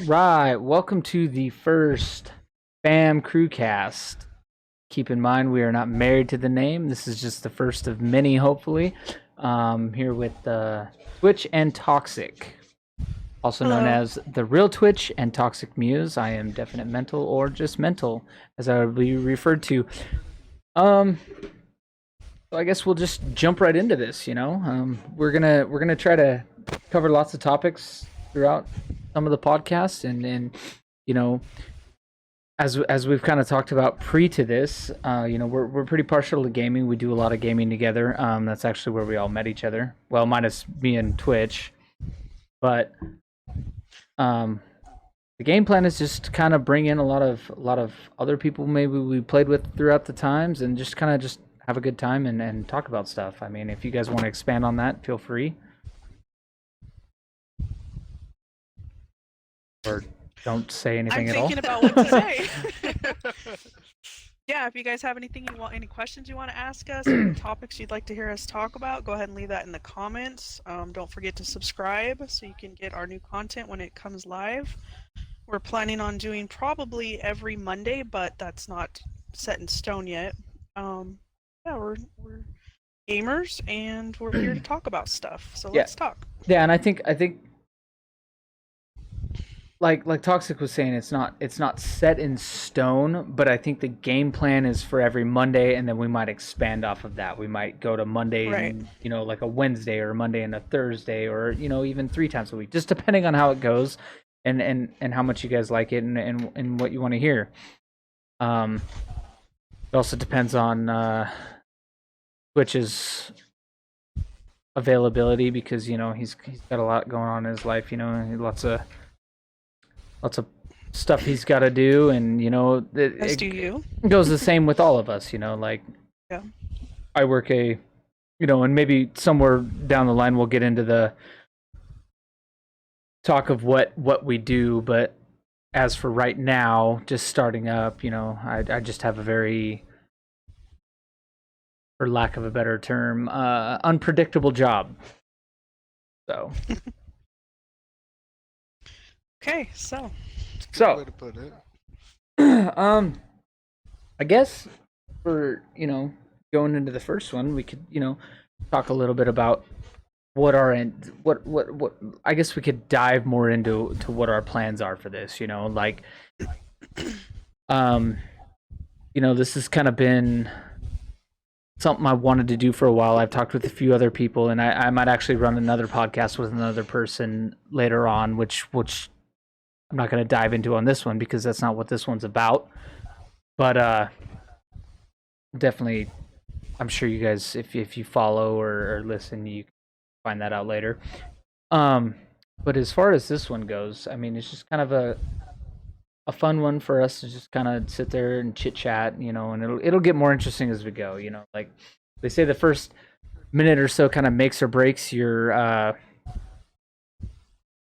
Right, welcome to the first Fam Crewcast. Keep in mind we are not married to the name. This is just the first of many, hopefully. Here with Twitch and Toxic, also known Hello. as the Real Twitch and Toxic Muse. I am Definite Mental or just Mental, as I would be referred to. Um, so I guess we'll just jump right into this. We're gonna try to cover lots of topics throughout some of the podcasts, and you know as we've kind of talked about pre to this, we're pretty partial to gaming. We do a lot of gaming together. That's actually where we all met each other. Well, minus me and Twitch, but um, the game plan is just to kind of bring in a lot of other people maybe we played with throughout the times, and just kind of just have a good time and talk about stuff. I mean, if you guys want to expand on that, feel free, or don't say I'm anything at all. thinking about what to say. Yeah, if you guys have any questions you want to ask us, any topics you'd like to hear us talk about, go ahead and leave that in the comments. Don't forget to subscribe so you can get our new content when it comes live. We're planning on doing probably every Monday, but that's not set in stone yet. Yeah, we're gamers and we're here to talk about stuff. So Yeah, let's talk. yeah, and I think like Toxic was saying, it's not set in stone, but I think the game plan is for every Monday, and then we might expand off of that. We might go to Monday Right. and like a Wednesday or a Monday and a Thursday, or even three times a week, just depending on how it goes, and how much you guys like it, and what you want to hear. Um, it also depends on Twitch's availability, because he's got a lot going on in his life. Lots of stuff he's got to do, and As do it you. goes the same with all of us. Like Yeah. I work and maybe somewhere down the line we'll get into the talk of what we do, but as for right now, just starting up, I just have a very, for lack of a better term, unpredictable job. So Okay, so It's a good so way to put it. um I guess for going into the first one, we could talk a little bit about what our what I guess we could dive more into to what our plans are for this. Like um this has kind of been something I wanted to do for a while. I've talked with a few other people, and I might actually run another podcast with another person later on, which I'm not going to dive into on this one because that's not what this one's about. But definitely, I'm sure you guys, if you follow or listen, you can find that out later. Um, but as far as this one goes, I mean, it's just kind of a fun one for us to just kind of sit there and chit chat, and it'll get more interesting as we go. Like they say, the first minute or so kind of makes or breaks your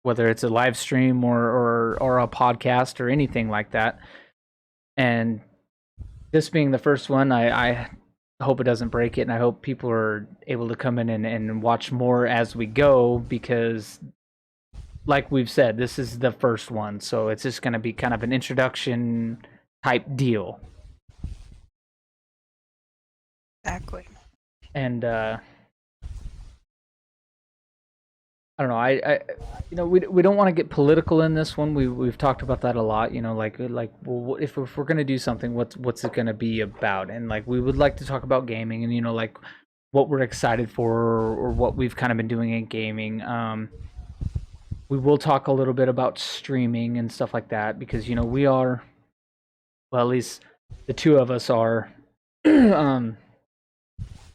whether it's a live stream or a podcast or anything like that. And this being the first one, I hope it doesn't break it, and I hope people are able to come in and watch more as we go, because like we've said, this is the first one, so it's just going to be kind of an introduction type deal. exactly. And I don't know. We don't want to get political in this one. We've talked about that a lot. Like well, if we're gonna do something, what's it gonna be about? And like we would like to talk about gaming, and like what we're excited for, or what we've kind of been doing in gaming. We will talk a little bit about streaming and stuff like that, because we are, well, at least the two of us are um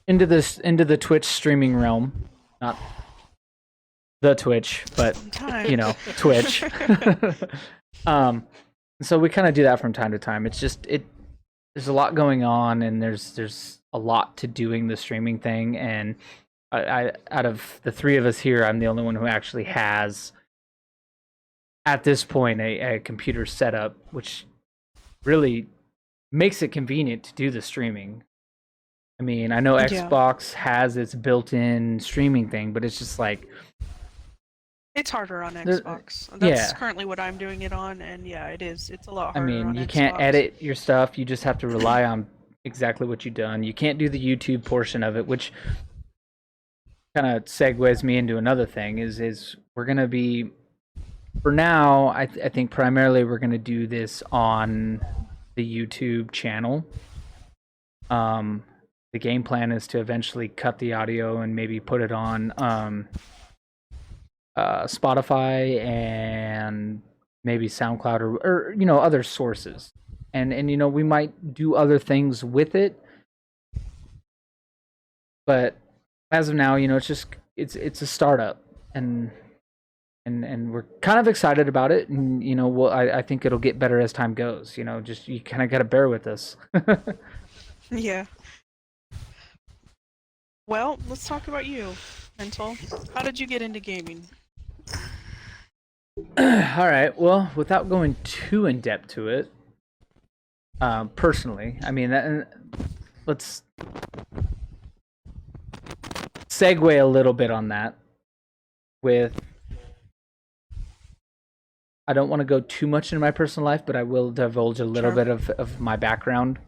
into the Twitch streaming realm. Not the Twitch, but Time. Twitch. um, so we kind of do that from time to time. It's just there's a lot going on, and there's a lot to doing the streaming thing. And I out of the three of us here, I'm the only one who actually has, at this point, a computer setup, which really makes it convenient to do the streaming. I mean, I know Yeah. Xbox has its built-in streaming thing, but it's just like It's harder on There- Xbox. That's yeah, currently what I'm doing it on, and yeah, it is. It's a lot I harder mean, on you can't Xbox. edit your stuff. You just have to rely on exactly what you've done. You can't do the YouTube portion of it, which kind of segues me into another thing. Is we're gonna be for now. I think primarily we're gonna do this on the YouTube channel. Um, the game plan is to eventually cut the audio and maybe put it on Spotify and maybe SoundCloud or other sources. And we might do other things with it, but as of now, it's a startup, and we're kind of excited about it, and I think it'll get better as time goes. Just you kind of got to bear with us. Yeah. Well, let's talk about you, Mental. How did you get into gaming? All right. Well, without going too in depth to it, personally, I mean, let's segue a little bit on that. With, I don't want to go too much into my personal life, but I will divulge a little Sure. bit of my background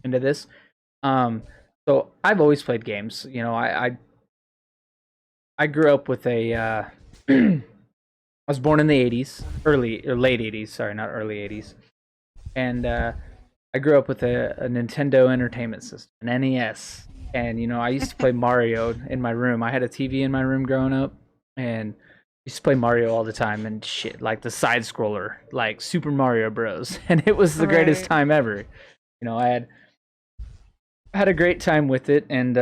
into this. So I've always played games. I grew up with a. I was born in the '80s, early or late '80s. Sorry, not early '80s. And I grew up with a Nintendo Entertainment System, an NES. And I used to play Mario in my room. I had a TV in my room growing up, and used to play Mario all the time and shit, like the side scroller, like Super Mario Bros. And it was the greatest Right. time ever. I had a great time with it, and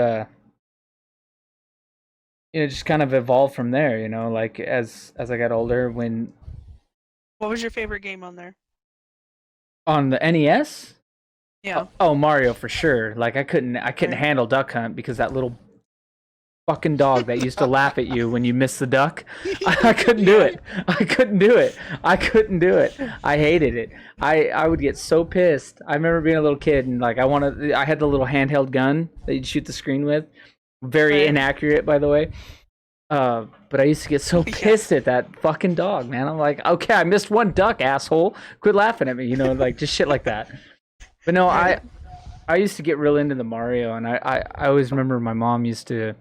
it just kind of evolved from there. Like as I got older, when What was your favorite game on there? on the NES. Yeah. Oh, Mario for sure. Like I couldn't Right. handle Duck Hunt because that little fucking dog that used to laugh at you when you missed the duck. I couldn't do it. I couldn't do it. I couldn't do it. I hated it. I would get so pissed. I remember being a little kid and like I had the little handheld gun that you'd shoot the screen with. Very Right. inaccurate, by the way. But I used to get so Yeah. pissed at that fucking dog, man. I'm like, okay, I missed one duck, asshole. Quit laughing at me, like just shit like that. But no, Right. I used to get real into the Mario, and I always remember my mom used to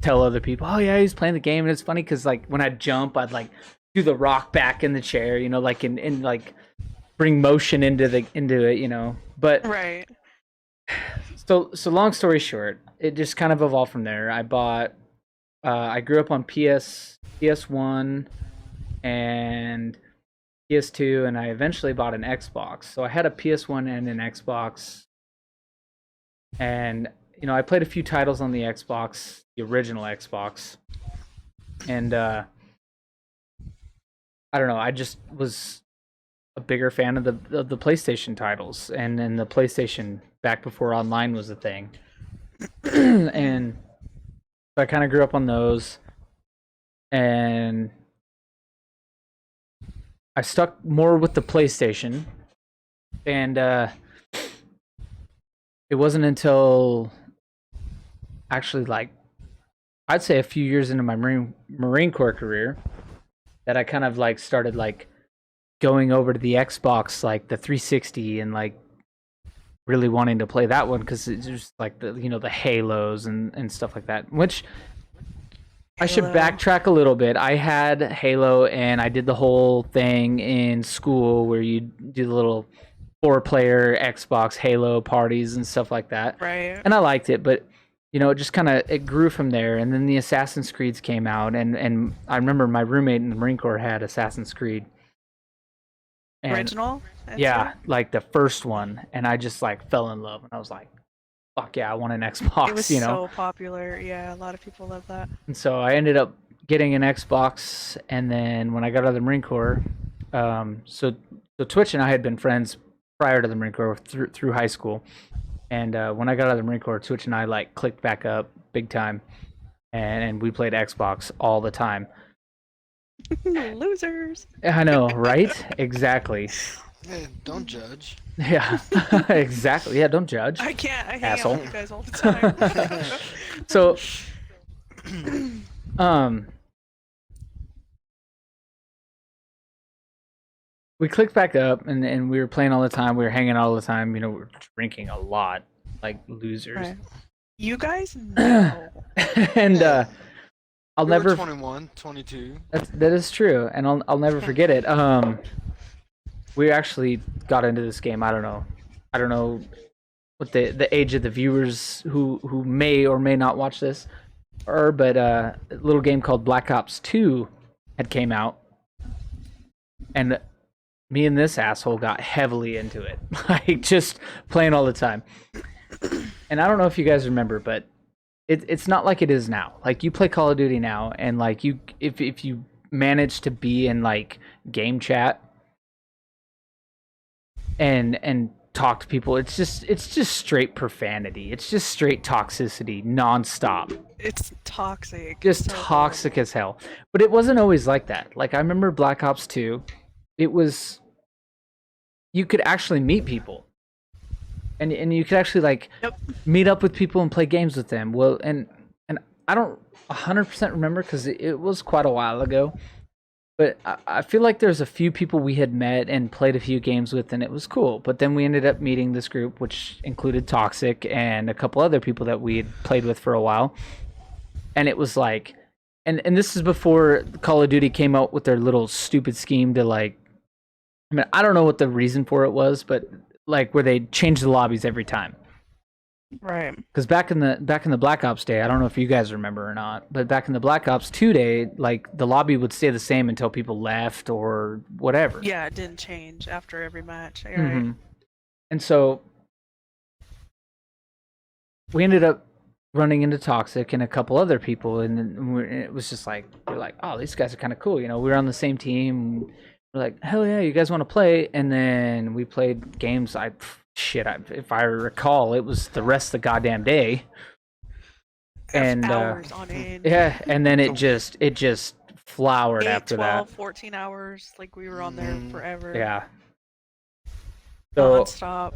tell other people, oh yeah, he's playing the game, and it's funny because like when I'd jump, I'd like do the rock back in the chair, like in like bring motion into it. But Right. so long story short, it just kind of evolved from there. I grew up on PS1 and PS2, and I eventually bought an Xbox. So I had a PS1 and an Xbox, and I played a few titles on the Xbox, the original Xbox, and I don't know. I just was a bigger fan of the PlayStation titles, and the PlayStation back before online was a thing, and so I kind of grew up on those, and I stuck more with the PlayStation, and it wasn't until actually like I'd say a few years into my Marine Corps career that I kind of like started like going over to the Xbox, like the 360, and like really wanting to play that one because it's just like the Halos and stuff like that. Which I should Halo. backtrack a little bit. I had Halo, and I did the whole thing in school where you do the little 4-player Xbox Halo parties and stuff like that. Right. And I liked it, but it just kind of it grew from there. And then the Assassin's Creeds came out, and I remember my roommate in the Marine Corps had Assassin's Creed. And Original. That's yeah, it? like the first one, and I just like fell in love, and I was like, "Fuck yeah, I want an Xbox," It was so popular. Yeah, a lot of people love that. And so I ended up getting an Xbox, and then when I got out of the Marine Corps, so Twitch and I had been friends prior to the Marine Corps through high school, and when I got out of the Marine Corps, Twitch and I like clicked back up big time, and we played Xbox all the time. Losers. I know, right? Exactly. Hey, don't judge. Yeah, exactly. Yeah, don't judge. I can't. I hang Asshole. out with you guys all the time. So, um, we clicked back up, and we were playing all the time. We were hanging out all the time. You know, we were drinking a lot, like losers. Right. You guys know. And Yeah. I'll We were never. 21, 22. That is true, and I'll never forget it. We actually got into this game. I don't know what the age of the viewers who may or may not watch this are, but a little game called Black Ops 2 had came out, and me and this asshole got heavily into it, like just playing all the time. And I don't know if you guys remember, but it's not like it is now. Like you play Call of Duty now, and like you if you manage to be in like game chat and talk to people, it's just straight profanity. It's just straight toxicity nonstop. It's toxic. Just So toxic as hell. But it wasn't always like that. Like I remember Black Ops 2, it was you could actually meet people. And you could actually like Yep. meet up with people and play games with them. Well, and I don't 100% remember because it was quite a while ago. But I feel like there's a few people we had met and played a few games with, and it was cool. But then we ended up meeting this group, which included Toxic and a couple other people that we had played with for a while. And it was like, and this is before Call of Duty came out with their little stupid scheme to like, I mean, I don't know what the reason for it was, but like where they changed the lobbies every time. Right. Because back in the Black Ops day, I don't know if you guys remember or not, but back in the Black Ops 2 day, like the lobby would stay the same until people left or whatever. Yeah, it didn't change after every match. Right. Mhm. And so we ended up running into Toxic and a couple other people, and then it was just like we're like, oh, these guys are kind of cool. You know, we were on the same team. We're like, hell yeah, you guys want to play? And then we played games. If I recall, it was the rest of the goddamn day. And hours on end. yeah, and then it just flowered 8, after 12, that. 14 hours. Like we were on there Mhm. forever. Yeah. So Non-stop.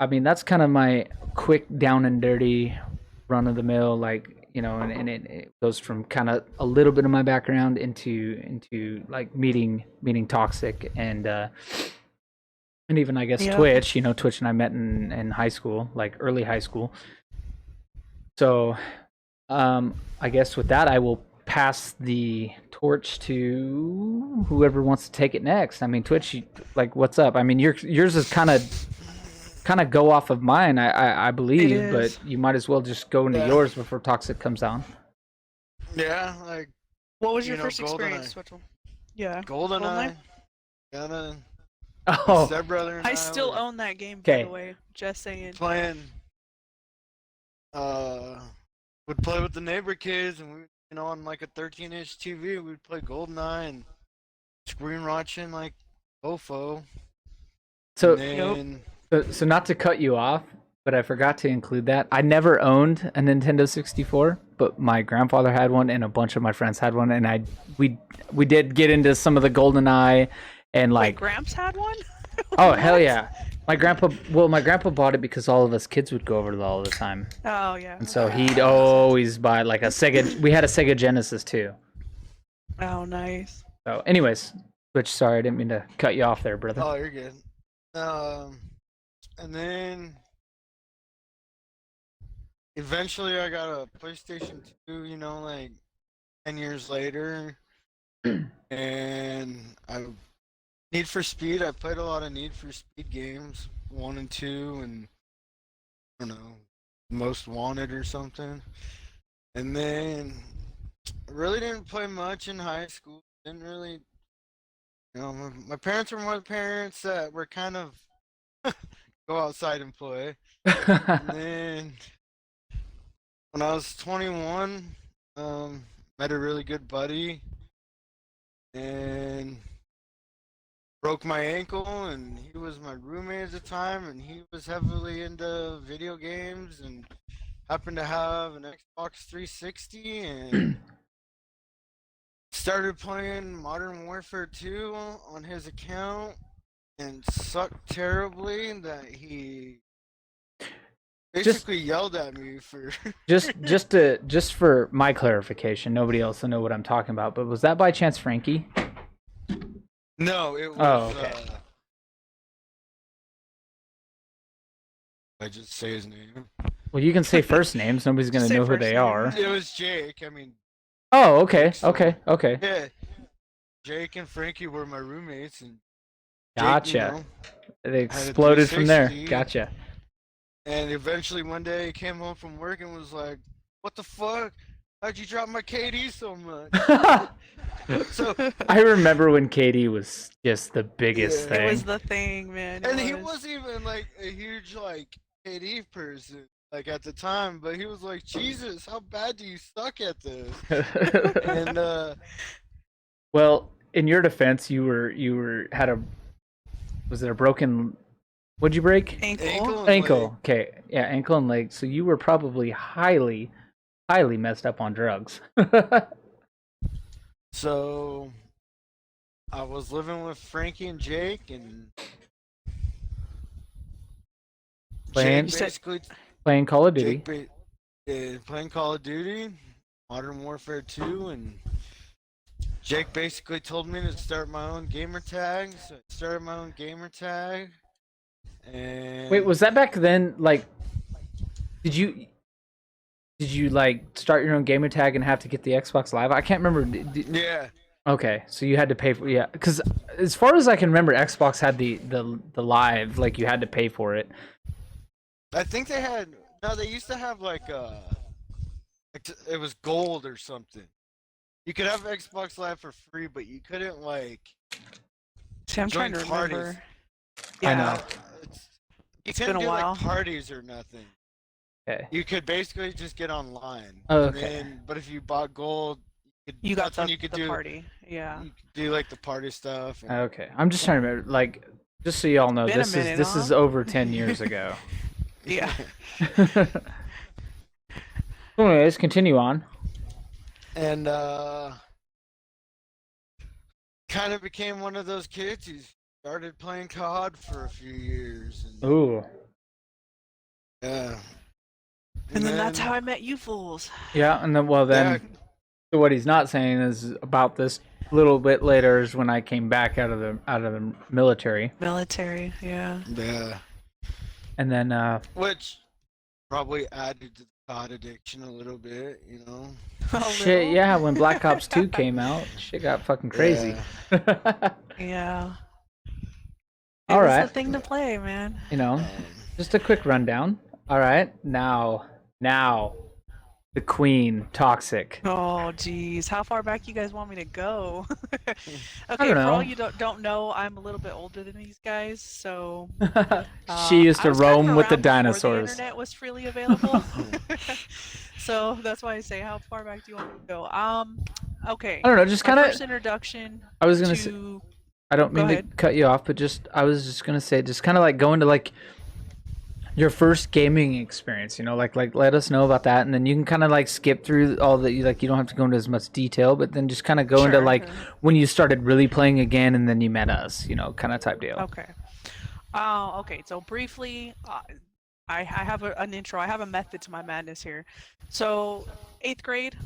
I mean, that's kind of my quick down and dirty run of the mill, like, you know, and it goes from kind of a little bit of my background into like meeting Toxic and even I guess Yeah. Twitch. You know, Twitch and I met in high school, like early high school. So I guess with that I will pass the torch to whoever wants to take it next. I mean, Twitch, like, what's up? I mean, yours is kind of go off of mine, I believe, but is. you might as well just go into Yeah. yours before Toxic comes on. Yeah, like What was You your know, first experience, Switchel? Yeah. GoldenEye. GoldenEye? Got Oh, stepbrother and I still were own that game, by Okay. the way. Just saying. playing. Would play with the neighbor kids, and we, on like a 13-inch TV, we'd play GoldenEye and screen watching like Ofo. so And then, so not to cut you off, but I forgot to include that. I never owned a Nintendo 64, but my grandfather had one and a bunch of my friends had one, and we did get into some of the GoldenEye and Wait, like Gramps had one? oh hell yeah. My grandpa bought it because all of us kids would go over there all the time. Oh, yeah. And so he'd always buy like a Sega. We had a Sega Genesis too. Oh, nice. So, anyways, which sorry, I didn't mean to cut you off there, brother. oh, you're good. And then eventually I got a PlayStation 2, like 10 years later. And Need for Speed, I played a lot of Need for Speed games, 1 and 2, and I don't know, Most Wanted or something. And then I really didn't play much in high school. Didn't really, my parents were more the parents that were kind of go outside and play. And then when I was 21, met a really good buddy and broke my ankle, and he was my roommate at the time, and he was heavily into video games and happened to have an Xbox 360 and started playing Modern Warfare 2 on his account and sucked terribly that he basically yelled at me for just for my clarification, nobody else will know what I'm talking about. But was that by chance Frankie? No, it was. Oh, okay. I just say his name. Well, you can say first names. Nobody's Just gonna say know who first they name. are. It was Jake. I mean, Oh, okay, Jake's the okay, one. okay. Yeah, Jake and Frankie were my roommates, and Jake, Gotcha. They had a exploded from there. 360. Gotcha. And eventually one day he came home from work and was like, "What the fuck? How'd you drop my KD so much?" So I remember when Katie was just the biggest Yeah. It was thing. the thing, man. and it he was. wasn't even like a huge like KD person like at the time, but he was like, "Jesus, how bad do you suck at this?" And Well, in your defense, you had a was it a broken? What'd you break? Ankle. and Ankle. leg. Okay, yeah, ankle and leg. So you were probably highly messed up on drugs. So I was living with Frankie and Jake, and Playing- Jake basically Playing Call of Duty. playing Call of Duty, Modern Warfare 2, and Jake basically told me to start my own gamer tag, so I started my own gamer tag. And Wait, was that back then? Like, did you like start your own gamer tag and have to get the Xbox Live? I can't remember. yeah, Okay, so you had to pay for because as far as I can remember, Xbox had the Live, like you had to pay for it. I think they had no. They used to have like it was gold or something. You could have Xbox Live for free, but you couldn't like. See, I'm trying to join parties. remember. I know. You It's couldn't been a do while. like parties or nothing. Okay. You could basically just get online. Oh, And okay. then, but if you bought gold, You got that's when the, you could the do party. Yeah. you could do like the party stuff. And, Okay, I'm just trying to remember. Like, just so y'all know, Been a this minute, is huh? over 10 years ago. Yeah. Anyways, continue on. and kind of became one of those kids who started playing COD for a few years. And, Ooh. yeah. And then that's how I met you fools. Yeah, and then then so what he's not saying is about this little bit later is when I came back out of the military, Military, yeah. Yeah. and then Which probably added to the COD addiction a little bit, you know. A shit, little. yeah, when Black Ops 2 came out, shit got fucking crazy. Yeah. All It was right. the thing to play, man. You know, just a quick rundown. All right, now, the Queen, Toxic. Oh, geez. How far back you guys want me to go? Okay, don't for know. all you don't know, I'm a little bit older than these guys, so She used I to was kind of roam with the around before dinosaurs. The internet was freely available. So that's why I say, how far back do you want me to go? Okay. I don't know, just My kind of. first introduction I was gonna say. to I don't mean Go to ahead. cut you off, but I was just gonna say, just kind of like go into like your first gaming experience. You know, like let us know about that, and then you can kind of like skip through all the you don't have to go into as much detail, but then just kind of go into Sure, like sure. when you started really playing again, and then you met us. You know, kind of type deal. Okay. Okay. So briefly, I have an intro. I have a method to my madness here. So 8th grade,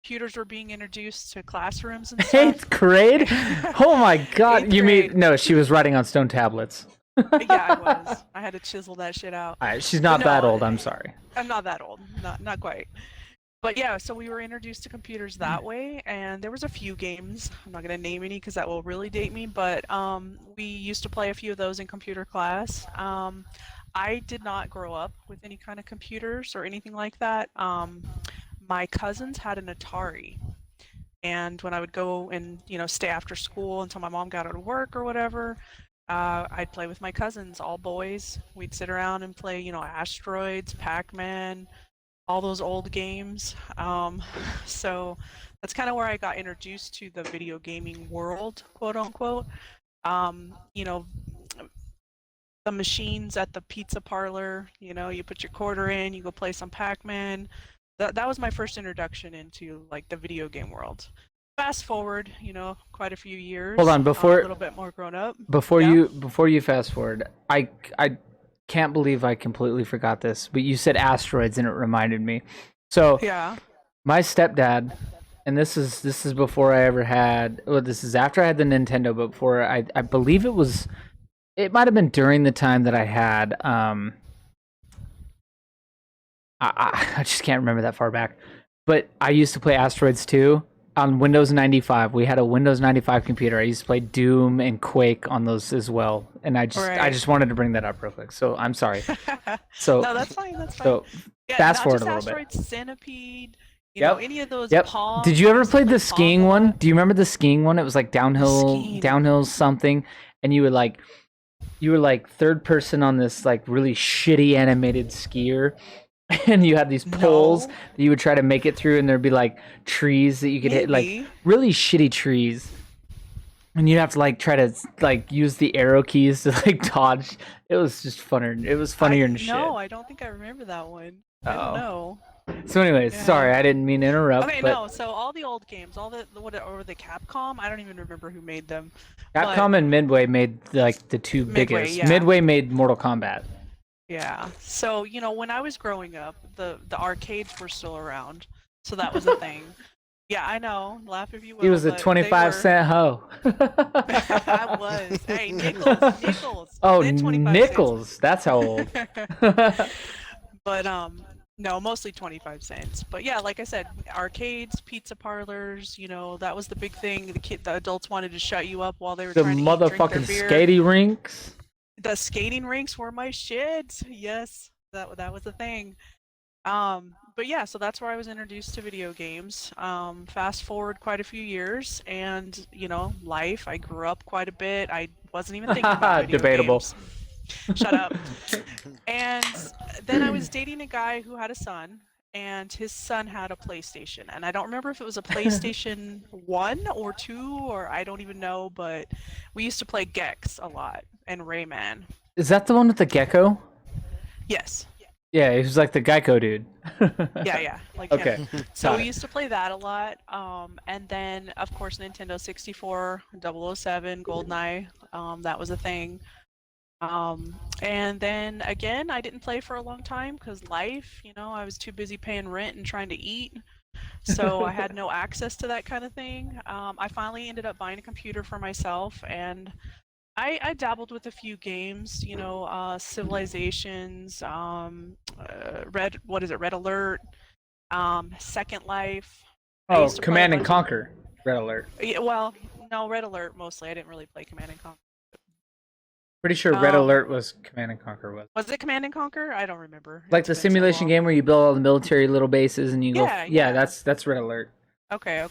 computers were being introduced to classrooms and stuff. 8th grade? Oh my God! Eighth You mean grade. no? She was writing on stone tablets. Yeah, I was. I had to chisel that shit out. All right, she's not no, that old. I'm sorry. I'm not that old. Not quite. But yeah, so we were introduced to computers that way, and there was a few games. I'm not gonna name any because that will really date me. But we used to play a few of those in computer class. I did not grow up with any kind of computers or anything like that. My cousins had an Atari, and when I would go and stay after school until my mom got out of work or whatever, I'd play with my cousins, all boys. We'd sit around and play, Asteroids, Pac-Man, all those old games. So that's kind of where I got introduced to the video gaming world, quote unquote. The machines at the pizza parlor, you put your quarter in, you go play some Pac-Man. That was my first introduction into like the video game world. Fast forward, quite a few years. Hold on, before- a little bit more grown up. Before Yeah. you fast forward, I can't believe I completely forgot this, but you said asteroids and it reminded me. So Yeah. my stepdad and this is before I ever had. Well, this is after I had the Nintendo, but before I believe it was. It might have been during the time that I had. I just can't remember that far back. But I used to play Asteroids 2 on Windows 95. We had a Windows 95 computer. I used to play Doom and Quake on those as well. And I Right. just wanted to bring that up real quick. So I'm sorry. So No, that's fine. That's fine. so Yeah, fast not forward just a little bit. Asteroid Centipede. You Yep. know, any of those Yep. Pong. Did you I ever used to play play the Pong skiing a one? lot. Do you remember the skiing one? It was like Skiing. downhill something, and you were like third person on this like really shitty animated skier. And you had these poles No. that you would try to make it through, and there'd be like trees that you could hit, like Maybe. really shitty trees. And you'd have to like try to like use the arrow keys to like dodge. It was just funner. It was funnier than shit. No, I don't think I remember that one. I Uh-oh. don't know. So, anyways, Yeah. sorry, I didn't mean to interrupt. Okay, but no. So all the old games, all the what or the Capcom, I don't even remember who made them. Capcom and Midway made like the two Midway, biggest. yeah. Midway made Mortal Kombat. Yeah. So, you know, when I was growing up, the arcades were still around. So that was a thing. Yeah, I know. Laugh if you will. He was a but they 25-cent hoe. I was. Hey, nickels. Oh, Then 25 nickels. That's how old. cents. But no, mostly 25 cents. But yeah, like I said, arcades, pizza parlors, you know, that was the big thing. The adults wanted to shut you up while they were The trying to eat, drink their motherfucking beer. skating rinks. The skating rinks were my shit. Yes, that was the thing. But yeah, so that's where I was introduced to video games. Fast forward quite a few years, and you know, life. I grew up quite a bit. I wasn't even thinking about video Debatable. games. Shut up. And then I was dating a guy who had a son, and his son had a PlayStation. And I don't remember if it was a PlayStation 1 or 2, or I don't even know, but we used to play Gex a lot and Rayman. Is that the one with the gecko? Yes. Yeah, he was like the Geico dude. Yeah. Like Okay. him. So got we it. used to play that a lot. And then, of course, Nintendo 64, 007, GoldenEye. That was a thing. And then again, I didn't play for a long time because life, you know, I was too busy paying rent and trying to eat. So I had no access to that kind of thing. I finally ended up buying a computer for myself, and I dabbled with a few games, you know, Civilizations, Red Alert, Second Life. I Oh, used to play a Command and bunch of- Conquer. Red Alert. Yeah, well, no, Red Alert mostly. I didn't really play Command and Conquer. Pretty sure Red Um, Alert was Command and Conquer was. Was it Command and Conquer? I don't remember. Like It's the been so simulation long. game where you build all the military little bases and you go. Yeah, Yeah, yeah. that's Red Alert. Okay.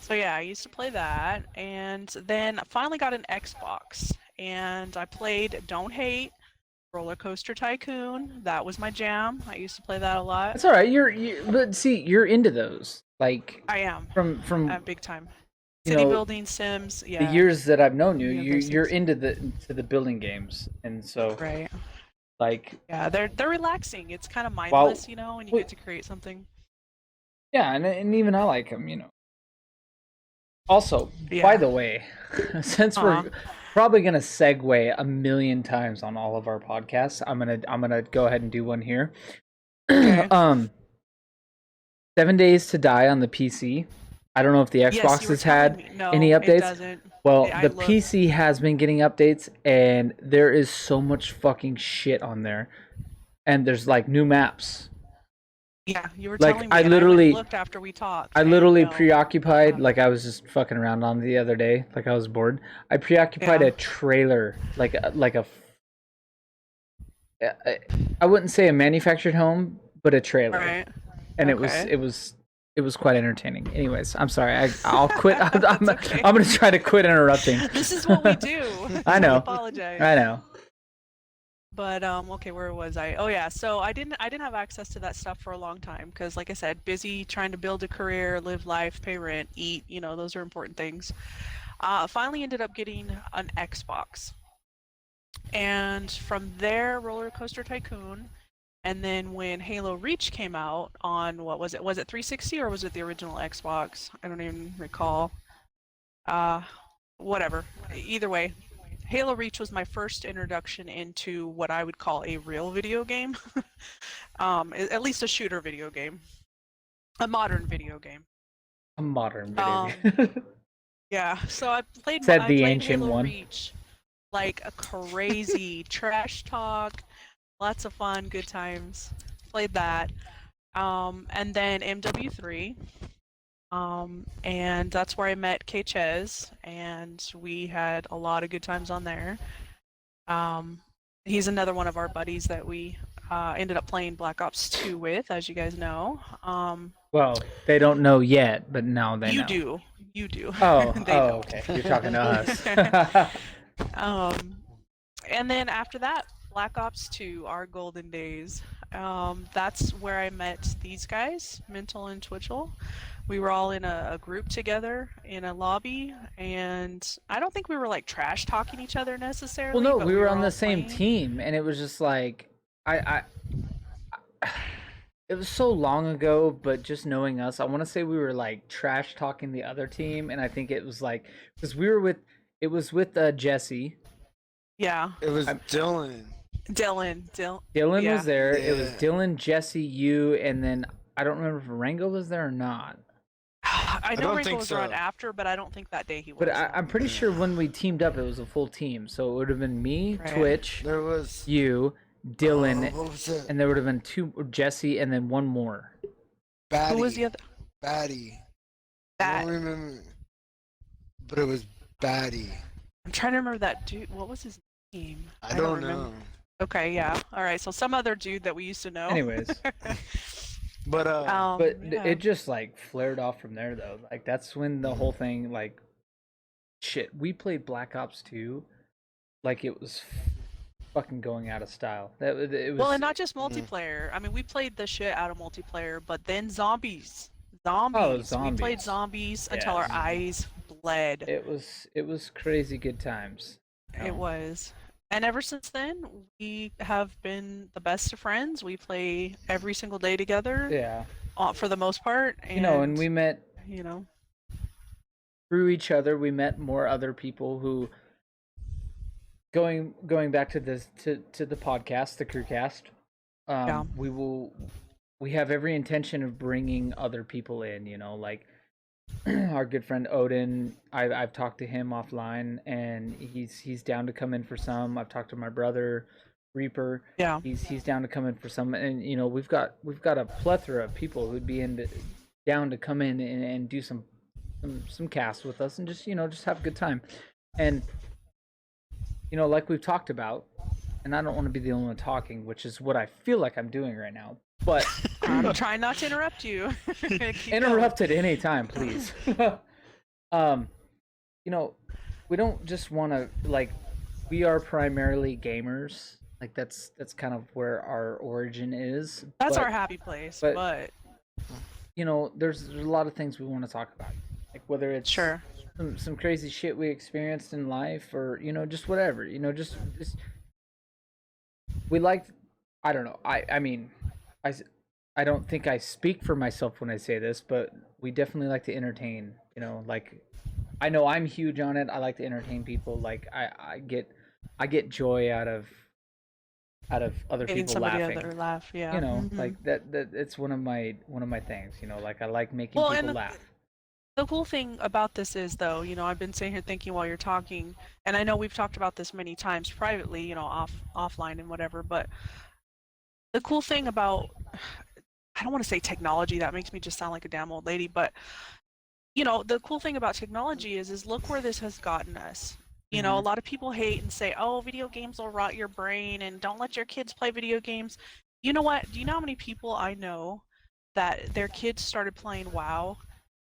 So yeah, I used to play that, and then I finally got an Xbox, and I played Don't Hate, Roller Coaster Tycoon. That was my jam. I used to play that a lot. That's all right. But see, you're into those. Like I am. from Big time. you City know, building sims. Yeah. the years that I've known you, Yeah, those you're things. into the building games, and so Right. like Yeah, they're relaxing. It's kind of mindless, you know, and you wait. get to create something. yeah, and even I like them, you know. Also, Yeah. by the way, since Uh-huh. we're probably gonna segue a million times on all of our podcasts, I'm gonna go ahead and do one here. Okay. 7 Days to Die on the PC. I don't know if the Yes, Xbox you were has had telling me. No, any it updates. doesn't. Well, I the looked. PC has been getting updates, and there is so much fucking shit on there. And there's like new maps. Yeah, you were Like, telling me. I and went and literally- looked after we talked. I and literally no. preoccupied, like I was just fucking around on the other day, like I was bored. I preoccupied Yeah. a trailer, like a. I wouldn't say a manufactured home, but a trailer, Right. and Okay. it was quite entertaining. Anyways, I'm sorry, I'll quit. That's okay. I'm gonna try to quit interrupting. This is what we do. I know. Apologize. I know. But okay, where was I? Oh yeah, so I didn't have access to that stuff for a long time because, like I said, busy trying to build a career, live life, pay rent, eat. You know, those are important things. Finally ended up getting an Xbox, and from there, Roller Coaster Tycoon, and then when Halo Reach came out on what was it? Was it 360 or was it the original Xbox? I don't even recall. Whatever. Either way. Halo Reach was my first introduction into what I would call a real video game. At least a shooter video game. A modern video game. A modern video Um, game. Yeah, so Said I the played ancient Halo one. Reach like a crazy trash talk, lots of fun, good times. Played that. And then MW3. And that's where I met K Ches, and we had a lot of good times on there. He's another one of our buddies that we ended up playing Black Ops 2 with, as you guys know. Well, they don't know yet, but now they You know. do. You do. Oh, They don't. okay. You're talking to us. Um, and then after that, Black Ops 2, our golden days. That's where I met these guys, Mental and Twitchell. We were all in a group together in a lobby, and I don't think we were like trash talking each other necessarily. Well, no, but we were on all the same playing. team, and it was just like it was so long ago, but just knowing us, I want to say we were like trash talking the other team, and I think it was like because we were with it was with Jesse. Yeah, It was I'm- Dylan. Dylan Yeah. was there. It was Yeah. Dylan, Jesse, you, and then I don't remember if Rango was there or not. I know don't Ringo think was around so. after, but I don't think that day he was. But I'm pretty sure when we teamed up, it was a full team. So it would have been me, Right. Twitch, There was you, Dylan, what was it? and there would have been two Jesse, and then one more. Batty. Who was the other? Batty. I That don't remember, but it was Batty. I'm trying to remember that dude. What was his name? I don't remember. know. Okay, yeah. All right, so some other dude that we used to know. Anyways, But but yeah. it just like flared off from there though. Like that's when the whole thing like shit. We played Black Ops 2 like it was fucking going out of style. It was Well, and not just multiplayer. I mean, we played the shit out of multiplayer, but then zombies. Zombies. We played zombies. zombies until our Yes. eyes bled. it was crazy good times. It was. And ever since then, we have been the best of friends. We play every single day together, Yeah. for the most part. And, You know, and we met you know, through each other. We met more other people who going back to this to the podcast, the Crewcast. Yeah. We have every intention of bringing other people in. You know, like our good friend Odin. I've talked to him offline, and he's down to come in for some. I've talked to my brother Reaper. yeah. He's down to come in for some, and you know we've got a plethora of people who'd be down to come in and do some casts with us, and just just have a good time. And like we've talked about, and I don't want to be the only one talking, which is what I feel like I'm doing right now. But I'm trying not to interrupt you. Keep interrupt at any time, please. We don't just want to like. We are primarily gamers. Like that's kind of where our origin is. That's but, our happy place, but- but there's a lot of things we want to talk about, like whether it's sure. some crazy shit we experienced in life, or just whatever. Just we like. I don't know. I mean, I don't think I speak for myself when I say this, but we definitely like to entertain. Like I know I'm huge on it. I like to entertain people. Like I get joy out of other Getting people somebody laughing. other laugh, yeah. Mhm. Like that it's one of my things. Like I like making Well, and people laugh. The cool thing about this is, though, I've been sitting here thinking while you're talking, and I know we've talked about this many times privately, offline and whatever, but the cool thing about, I don't want to say technology, that makes me just sound like a damn old lady, but the cool thing about technology is look where this has gotten us. A lot of people hate and say, oh, video games will rot your brain and don't let your kids play video games. You know what? Do you know how many people I know that their kids started playing WoW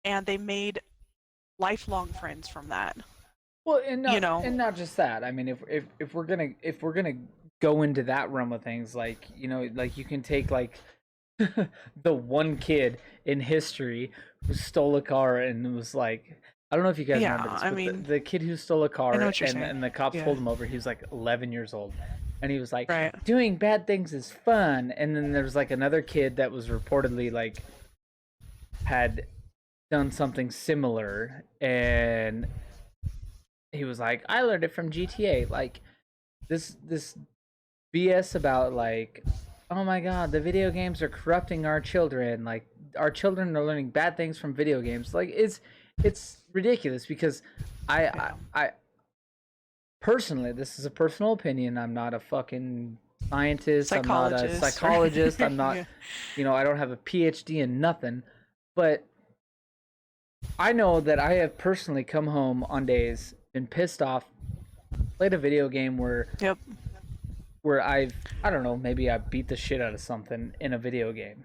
and they made lifelong friends from that? Well, and not just that. I mean, if we're gonna go into that realm of things, like like you can take like the one kid in history who stole a car and was like, I don't know if you guys Yeah, remember this, I but mean, the kid who stole a car I know what you're saying. and the cops Yeah. pulled him over. He was like 11 years old, and he was like, Right. doing bad things is fun. And then there was like another kid that was reportedly like had done something similar, and he was like, I learned it from GTA. Like this BS about like oh my god, the video games are corrupting our children. Like our children are learning bad things from video games. Like it's ridiculous because I personally, this is a personal opinion. I'm not a fucking scientist. I'm not a Psychologist. psychologist. I'm not, Yeah. I don't have a PhD in nothing. But I know that I have personally come home on days, been pissed off, played a video game Yep. where I don't know, maybe I beat the shit out of something in a video game.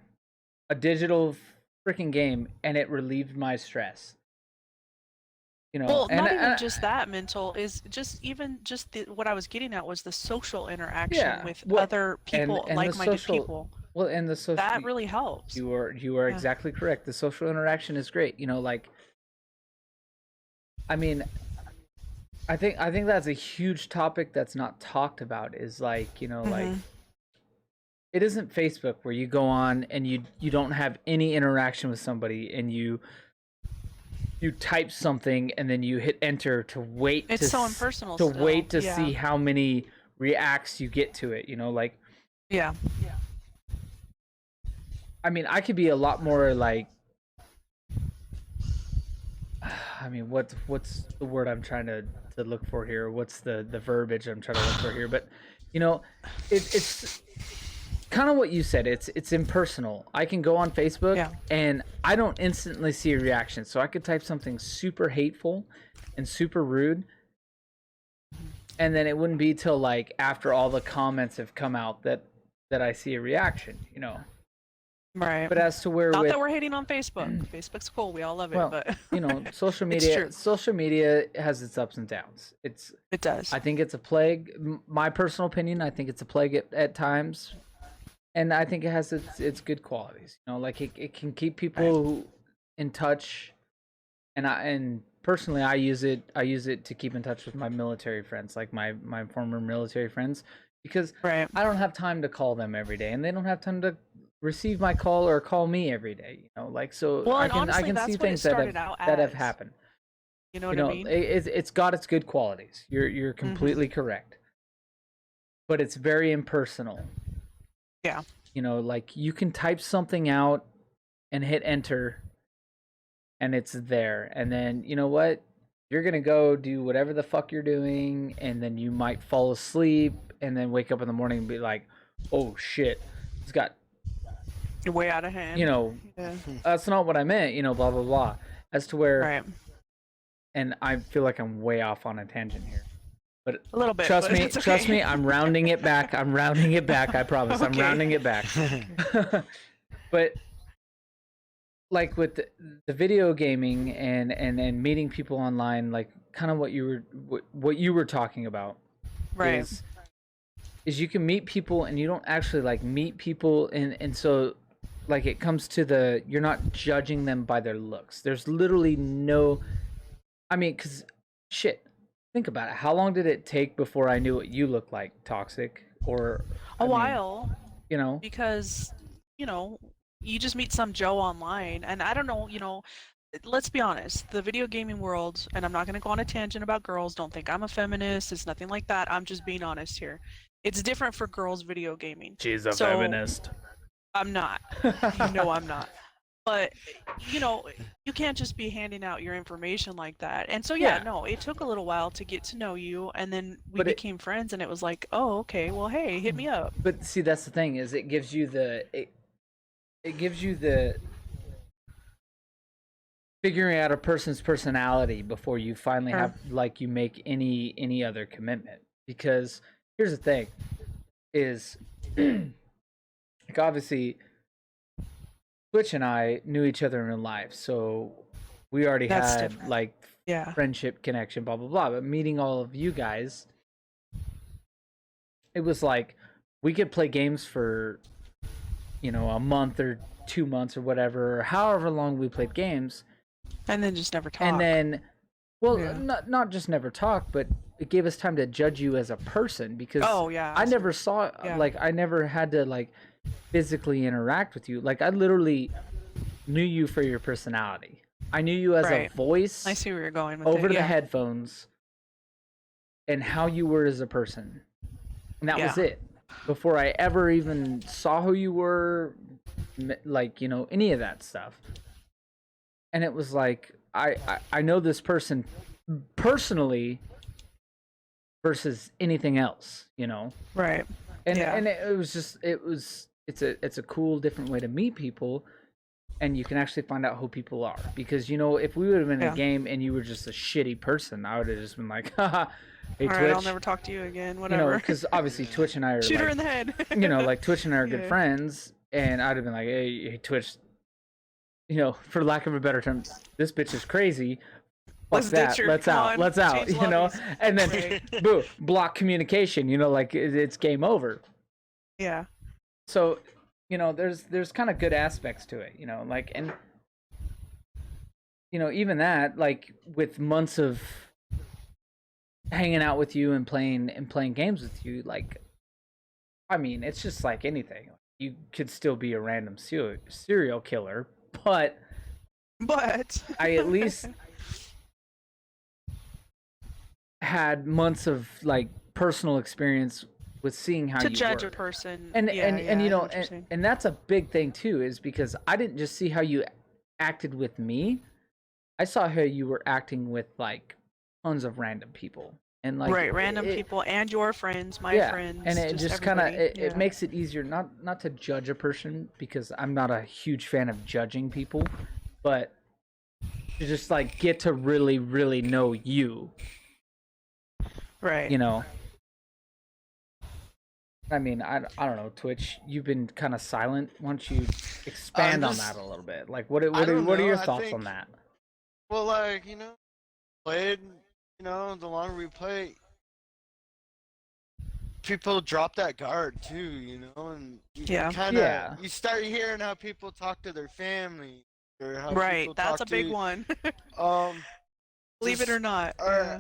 A digital freaking game, and it relieved my stress. Well, And not even just that mental is what I was getting at was the social interaction Yeah, with well, other people, and the like-minded social people. well, and the social That really helps. you are Yeah. exactly correct. The social interaction is great. Like I mean, I think that's a huge topic that's not talked about is like, like Mhm. it isn't Facebook where you go on and you don't have any interaction with somebody and you type something and then you hit enter to wait It's to so s- impersonal to still. wait to Yeah. see how many reacts you get to it, like Yeah. I mean, I could be a lot more like I mean, what's the word I'm trying to look for here? What's the verbiage I'm trying to look for here? But it's kind of what you said. It's impersonal. I can go on Facebook Yeah. and I don't instantly see a reaction. So I could type something super hateful and super rude, and then it wouldn't be till like after all the comments have come out that I see a reaction. Right. But as to where Not with that we're hating on Facebook. Facebook's cool. We all love it, well, but social It's media true. social media has its ups and downs. it does. I think it's a plague. My personal opinion, I think it's a plague at times, and I think it has its good qualities. Like it can keep people in touch, and personally, I use it to keep in touch with my military friends, like my former military friends, because Right. I don't have time to call them every day, and they don't have time to receive my call or call me every day. Like so, Well, I and can honestly, see that's what it things that started out have as. happened. You know what I mean? It's got its good qualities. You're completely correct, but it's very impersonal. Yeah. Like you can type something out and hit enter, and it's there. And then you know what? You're gonna go do whatever the fuck you're doing, and then you might fall asleep, and then wake up in the morning and be like, "Oh shit, it's got." You're way out of hand. Yeah. That's not what I meant. Blah blah blah. As to where, Right. and I feel like I'm way off on a tangent here. But A little bit. trust but me, it's okay. trust me, I'm rounding it back. I'm rounding it back. I promise. I'm Okay. rounding it back. But like with the video gaming and meeting people online, like kind of what you were talking about Right. is you can meet people and you don't actually like meet people and so like it comes to you're not judging them by their looks. There's literally no, I mean, because shit, think about it. How long did it take before I knew what you looked like, Toxic? Or A I mean, while, you because you just meet some Joe online, and I don't know. Let's be honest. The video gaming world, and I'm not going to go on a tangent about girls. Don't think I'm a feminist. It's nothing like that. I'm just being honest here. It's different for girls video gaming. she's a So- feminist. I'm not. I'm not. But you can't just be handing out your information like that. And so Yeah. no, it took a little while to get to know you, and then we But it- became friends, and it was like, oh, okay, well, hey, hit me up. But see, that's the thing is it gives you it gives you the figuring out a person's personality before you finally Sure. have like you make any other commitment. Because here's the thing is like obviously Twitch and I knew each other in real life, so we already That's had different. like Yeah. friendship connection, blah blah blah. But meeting all of you guys, it was like we could play games for a month or 2 months or whatever, or however long we played games, And then just never talk. and then, well, Yeah. not just never talk, but it gave us time to judge you as a person because oh yeah. I never saw Yeah. like I never had to like physically interact with you. Like I literally knew you for your personality. I knew you as Right. a voice I see where you're going with over it. the Yeah. headphones and how you were as a person. And that was Yeah. it. before I ever even saw who you were, like, you know, any of that stuff. And it was like, I know this person personally versus anything else, you know? Right. And Yeah. and it was just it's a cool different way to meet people, and you can actually find out who people are. Because, you know, if we would have been in Yeah. a game and you were just a shitty person, I would have just been like, haha, hey, All Twitch. right, I'll never talk to you again. You know, Whatever. because obviously Twitch and I are Shoot her like, in the head. you know, like Twitch and I are good Yeah. friends, and I'd have been like, hey, Twitch, you know, for lack of a better term, this bitch is crazy. Fuck Let's ditch that. her. Let's Come out. on, Let's out. change You know, lobbies. and then Right. boo, block communication. You know, like it's game over. Yeah. So, you know, there's kind of good aspects to it. You know, like, and you know, even that, like, with months of hanging out with you and playing games with you, like, I mean, it's just like anything. You could still be a random serial killer, but But I at least had months of like personal experience with seeing how to you judge work. a person. And yeah, and yeah, and you I know, what you're saying. and that's a big thing too, is because I didn't just see how you acted with me. I saw how you were acting with like tons of random people. And like right, random it, people and your friends, my yeah, friends, and it just kind of everybody. it Yeah. makes it easier not to judge a person, because I'm not a huge fan of judging people, but to just like get to really know you, right. you know. I mean, I don't know, Twitch, you've been kind of silent. Why don't you expand on just- that a little bit? Like, what I don't are know, your I thoughts think- on that? Well, like, you know, played, you know, the longer we play, people drop that guard too, you know, and you Yeah. kind of Yeah. you start hearing how people talk to their family or how Right, people that's talk a big to, one. just- Believe it or not. or, Yeah.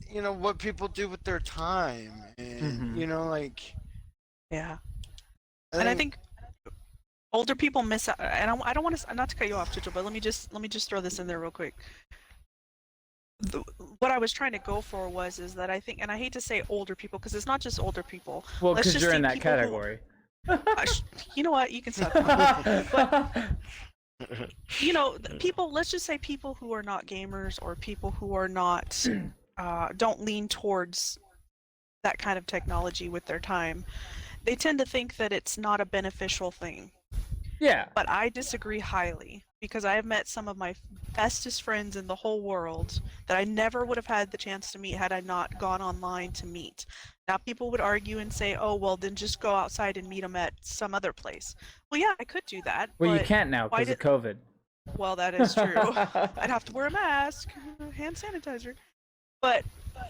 you know, what people do with their time, and Mhm. you know, like, Yeah. And I think older people miss out. And I don't want to not to cut you off, Tucho, but let me just throw this in there real quick. What I was trying to go for is that I think, and I hate to say older people because it's not just older people. Well, let's because just you're say in that people who- category. You know what? You can suck. You know, people. Let's just say people who are not gamers or people who are not don't lean towards that kind of technology with their time. They tend to think that it's not a beneficial thing. Yeah. But I disagree highly because I have met some of my bestest friends in the whole world that I never would have had the chance to meet had I not gone online to meet. Now people would argue and say, "Oh, well, then just go outside and meet them at some other place." Well, yeah, I could do that. Well, you but- can't now why because of COVID. Well, that is true. I'd have to wear a mask, hand sanitizer. But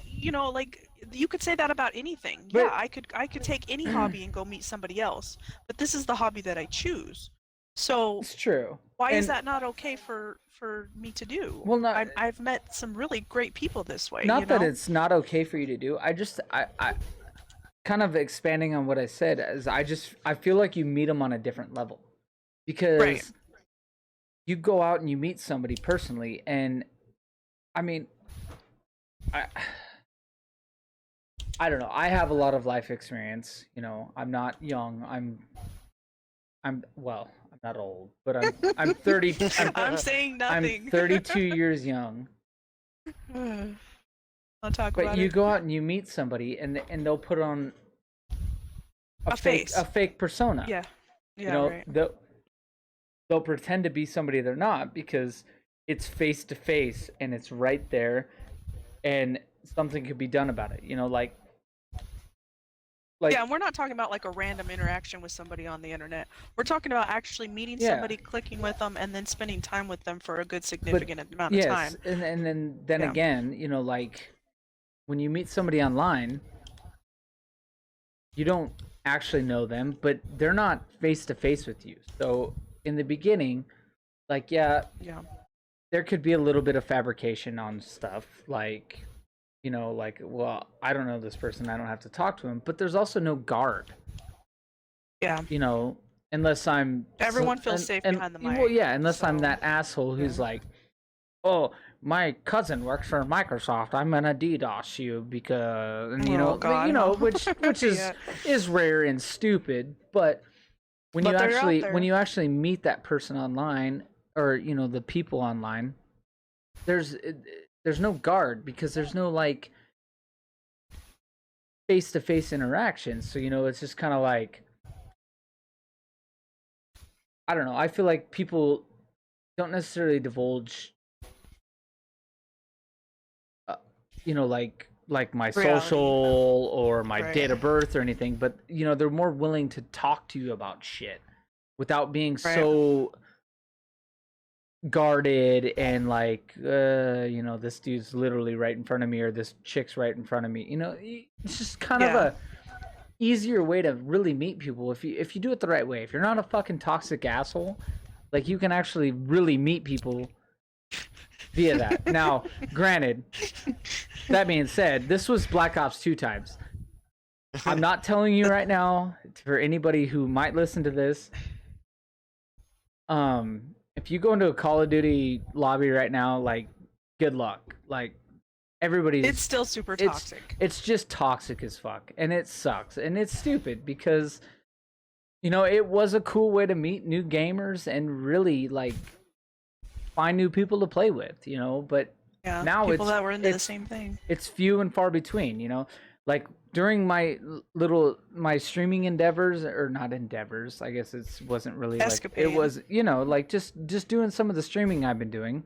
you know, like you could say that about anything. But- Yeah, I could take any hobby and go meet somebody else. But this is the hobby that I choose. So It's true. why is And- that not okay for me to do? Well, not- I've met some really great people this way. Not you that know? it's not okay for you to do. I kind of expanding on what I said, is I feel like you meet them on a different level, because Right. you go out and you meet somebody personally, and I mean, I don't know. I have a lot of life experience. You know, I'm not young. I'm well. I'm not old, but I'm 30. I'm saying nothing. I'm 32 years young. I'll talk But about you it. go out and you meet somebody, and they'll put on A face. a fake persona. Yeah. Yeah. You know, right. they'll pretend to be somebody they're not, because it's face to face and it's right there, and something could be done about it. You know, like Yeah, and we're not talking about like a random interaction with somebody on the internet. We're talking about actually meeting Yeah. somebody, clicking with them, and then spending time with them for a good significant amount of time. yes, and then Yeah. again, you know, like when you meet somebody online, you don't actually know them, but they're not face to face with you. So in the beginning, like, yeah, Yeah. there could be a little bit of fabrication on stuff, like, you know, like, well, I don't know this person, I don't have to talk to him, but there's also no guard, Yeah. you know, unless I'm Everyone feels safe behind the well, mic, yeah, unless I'm so, that asshole who's yeah. like, oh, my cousin works for Microsoft. I'm gonna DDoS you because, and you Oh, know, God, you know, no. which Yeah. is rare and stupid. But when But you they're out actually there. when you actually meet that person online, or you know the people online, there's there's no guard because there's no like face to face interaction. So you know, it's just kind of like, I don't know. I feel like people don't necessarily divulge, uh, you know, like my Reality. social or my Right. date of birth or anything, but you know, they're more willing to talk to you about shit without being Right. so guarded and like, you know, this dude's literally right in front of me or this chick's right in front of me. You know, it's just kind of Yeah. a easier way to really meet people if you do it the right way. If you're not a fucking toxic asshole, like you can actually really meet people via that. Now, granted, that being said, this was Black Ops 2 times. I'm not telling you right now, for anybody who might listen to this, if you go into a Call of Duty lobby right now, like, good luck. Like, everybody's It's still super toxic. it's just toxic as fuck, and it sucks, and it's stupid because you know it was a cool way to meet new gamers and really like find new people to play with, you know. But Yeah. now People it's that were into the it's same thing. it's few and far between, you know. Like during my my streaming endeavors, or not endeavors, I guess it wasn't really like, it Escapade. was, you know, like just doing some of the streaming I've been doing.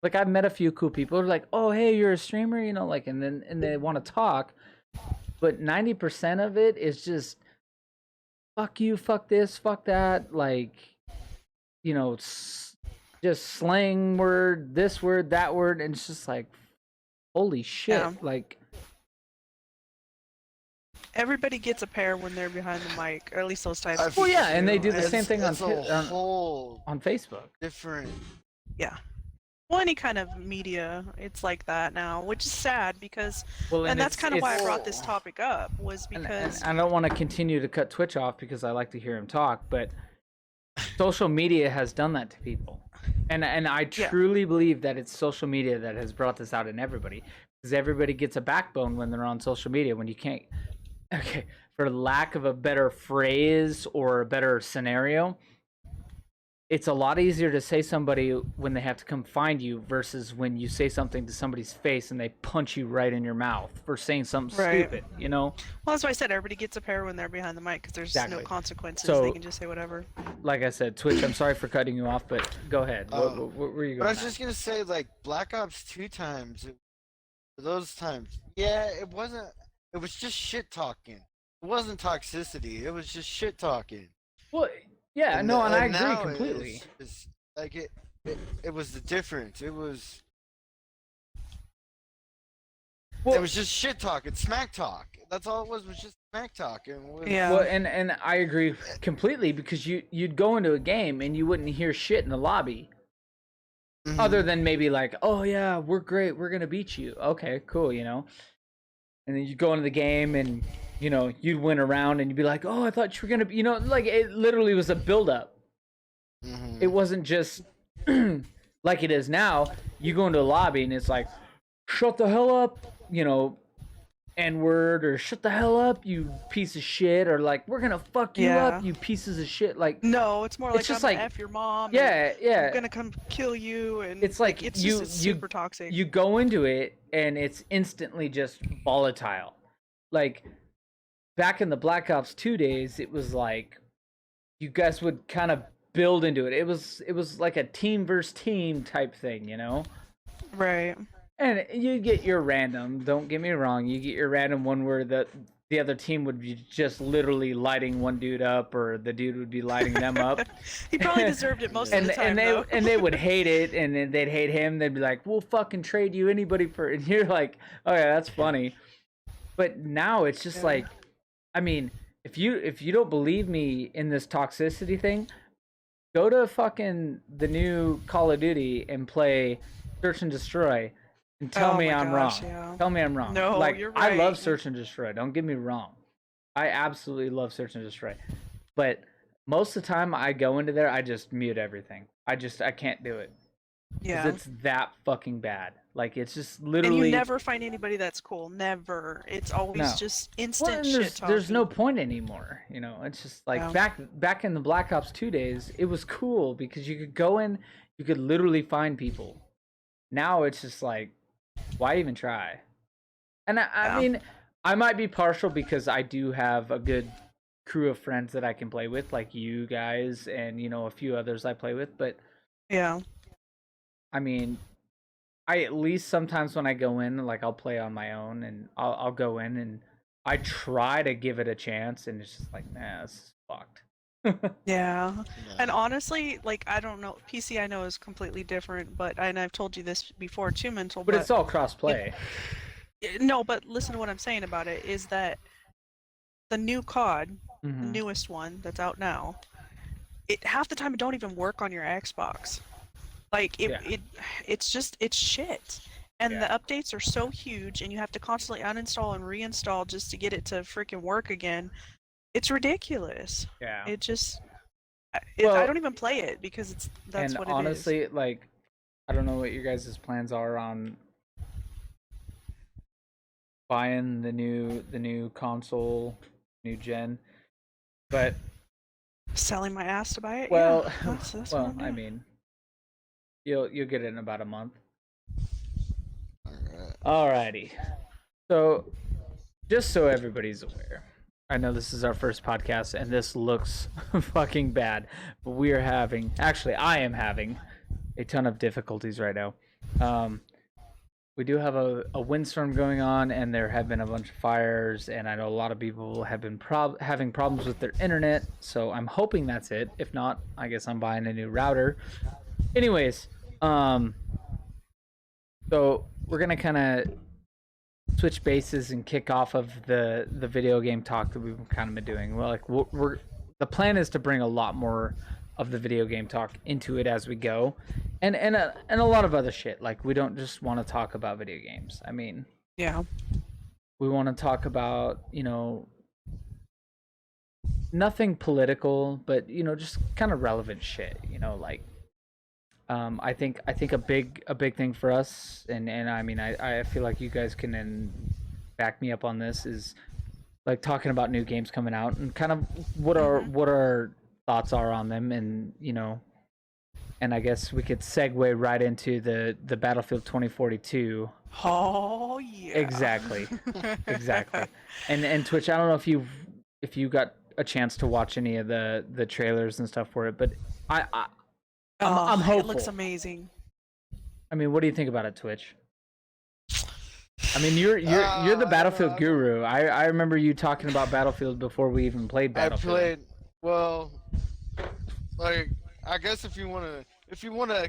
Like I've met a few cool people who are like, oh hey, you're a streamer, you know, like, and then they want to talk, but 90% of it is just fuck you, fuck this, fuck that, like, you know, just slang word, this word, that word, and it's just like, holy shit, Yeah. like, Everybody gets a pair when they're behind the mic, or at least those types. of well, people yeah, and they do the and- same thing on It's a on, whole on Facebook. different. Yeah. Well, any kind of media, it's like that now, which is sad because, Well, and that's it's- kind of why I it's- brought this topic up, was and because I don't want to continue to cut Twitch off because I like to hear him talk, but social media has done that to people, and I Yeah. truly believe that it's social media that has brought this out in everybody, because everybody gets a backbone when they're on social media. When you can't, okay, for lack of a better phrase or a better scenario, it's a lot easier to say somebody when they have to come find you versus when you say something to somebody's face and they punch you right in your mouth for saying something Right. stupid, you know? well, that's why I said everybody gets a pair when they're behind the mic because there's Exactly. no consequences. So- They can just say whatever. Like I said, Twitch, I'm sorry for cutting you off, but go ahead. What were you But I going was just gonna say, like Black Ops 2 times, those times, yeah, it wasn't. It was just shit talking. It wasn't toxicity. It was just shit talking. Well, yeah, no, and I agree now completely. It's like it was the difference. It was Well, it was just shit talking, smack talk. That's all it was just smack talk. And Yeah. well, and I agree completely, because you'd go into a game and you wouldn't hear shit in the lobby, Mhm. other than maybe like, oh yeah, we're great, we're gonna beat you. Okay, cool, you know. And then you go into the game and you know you'd win around and you'd be like, oh, I thought you were gonna be, you know, like it literally was a build up. Mhm. It wasn't just like it is now. You go into a lobby and it's like, shut the hell up, you know, N word, or shut the hell up, you piece of shit, or like, we're gonna fuck you Yeah. up, you pieces of shit. Like, No, it's more It's like just I'm like- gonna F your mom. and yeah, yeah. I'm gonna come kill you, and It's like it's you- just you- super toxic. You go into it and it's instantly just volatile. Like back in the Black Ops 2 days, it was like you guys would kind of build into it. It was like a team versus team type thing, you know? Right. And you get your random, don't get me wrong, you get your random one where the other team would be just literally lighting one dude up, or the dude would be lighting them up. He probably deserved it most of the time, though. and they would hate it, and then they'd hate him. They'd be like, "We'll fucking trade you anybody for," and you're like, "Oh yeah, that's funny." But now it's just Yeah. like, I mean, if you don't believe me in this toxicity thing, go to fucking the new Call of Duty and play Search and Destroy, and tell Oh me my I'm gosh, wrong. yeah. Tell me I'm wrong. No, like, you're I love right. Search and Destroy. Don't get me wrong. I absolutely love Search and Destroy. But most of the time I go into there, I just mute everything. I can't do it. 'Cause Yeah. it's that fucking bad. Like it's just And literally you never find anybody that's cool. Never. It's always No. just well, instant and shit there's no talking. point anymore. You know, it's just like Yeah. back in the Black Ops 2 days, it was cool because you could go in, you could literally find people. Now it's just like, why even try? And I Yeah. mean, I might be partial because I do have a good crew of friends that I can play with, like you guys and a few others I play with. But Yeah. I mean, I at least sometimes when I go in, like I'll play on my own and I'll go in and I try to give it a chance, and it's just like, nah, this is fucked. Yeah. And Yeah. honestly, like I don't know, PC I know is completely different, but and I've told you this before too, mental. But But it's all cross play. no, but listen to what I'm saying about it is that the new COD, the Hmm. newest one that's out now, it half the time it don't even work on your Xbox. Like Yeah. it's just it's shit. And the Yeah. updates are so huge, and you have to constantly uninstall and reinstall just to get it to freaking work again. It's ridiculous. Yeah. It just, I Well, don't even play it because that's and what it is. honestly, like, I don't know what your guys' plans are on buying the new console, new gen, but Selling my ass to buy it. well, Yeah, that's what well, I'm I doing. mean, you'll get it in about a month. All right. Alrighty. So, just so everybody's aware, I know this is our first podcast and this looks fucking bad, but actually, I am having a ton of difficulties right now. We do have a windstorm going on, and there have been a bunch of fires, and I know a lot of people have been having problems with their internet, so I'm hoping that's it. If not, I guess I'm buying a new router. Anyways, so we're gonna kind of switch bases and kick off of the video game talk that we've kind of been doing. Well, like we're the plan is to bring a lot more of the video game talk into it as we go, and a lot of other shit. Like we don't just want to talk about video games. I mean, Yeah. we want to talk about nothing political, but just kind of relevant shit. Like I think a big thing for us, and I mean I feel like you guys can back me up on this, is like talking about new games coming out and kind of what our thoughts are on them, and I guess we could segue right into the Battlefield 2042. Oh yeah. Exactly, exactly. And Twitch, I don't know if you got a chance to watch any of the trailers and stuff for it, but I'm It hopeful. looks amazing. I mean, what do you think about it, Twitch? I mean, you're the Battlefield guru. I remember you talking about Battlefield before we even played I Battlefield. played well. Like I guess if you wanna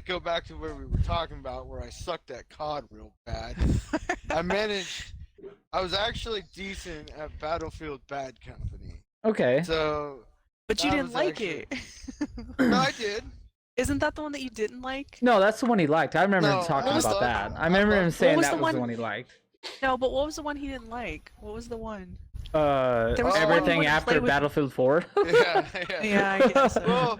go back to where we were talking about, where I sucked at COD real bad, I was actually decent at Battlefield Bad Company. Okay. So But you that didn't was like actually- it. No, I did. Isn't that the one that you didn't like? No, that's the one he liked. I remember No, him talking I about love- that. I I remember love- him saying What was that the was the one- one he liked. No, but what was the one he didn't like? What was the one? There was the one Everything where you after play with- Battlefield 4. Yeah, Yeah, I guess so. Well,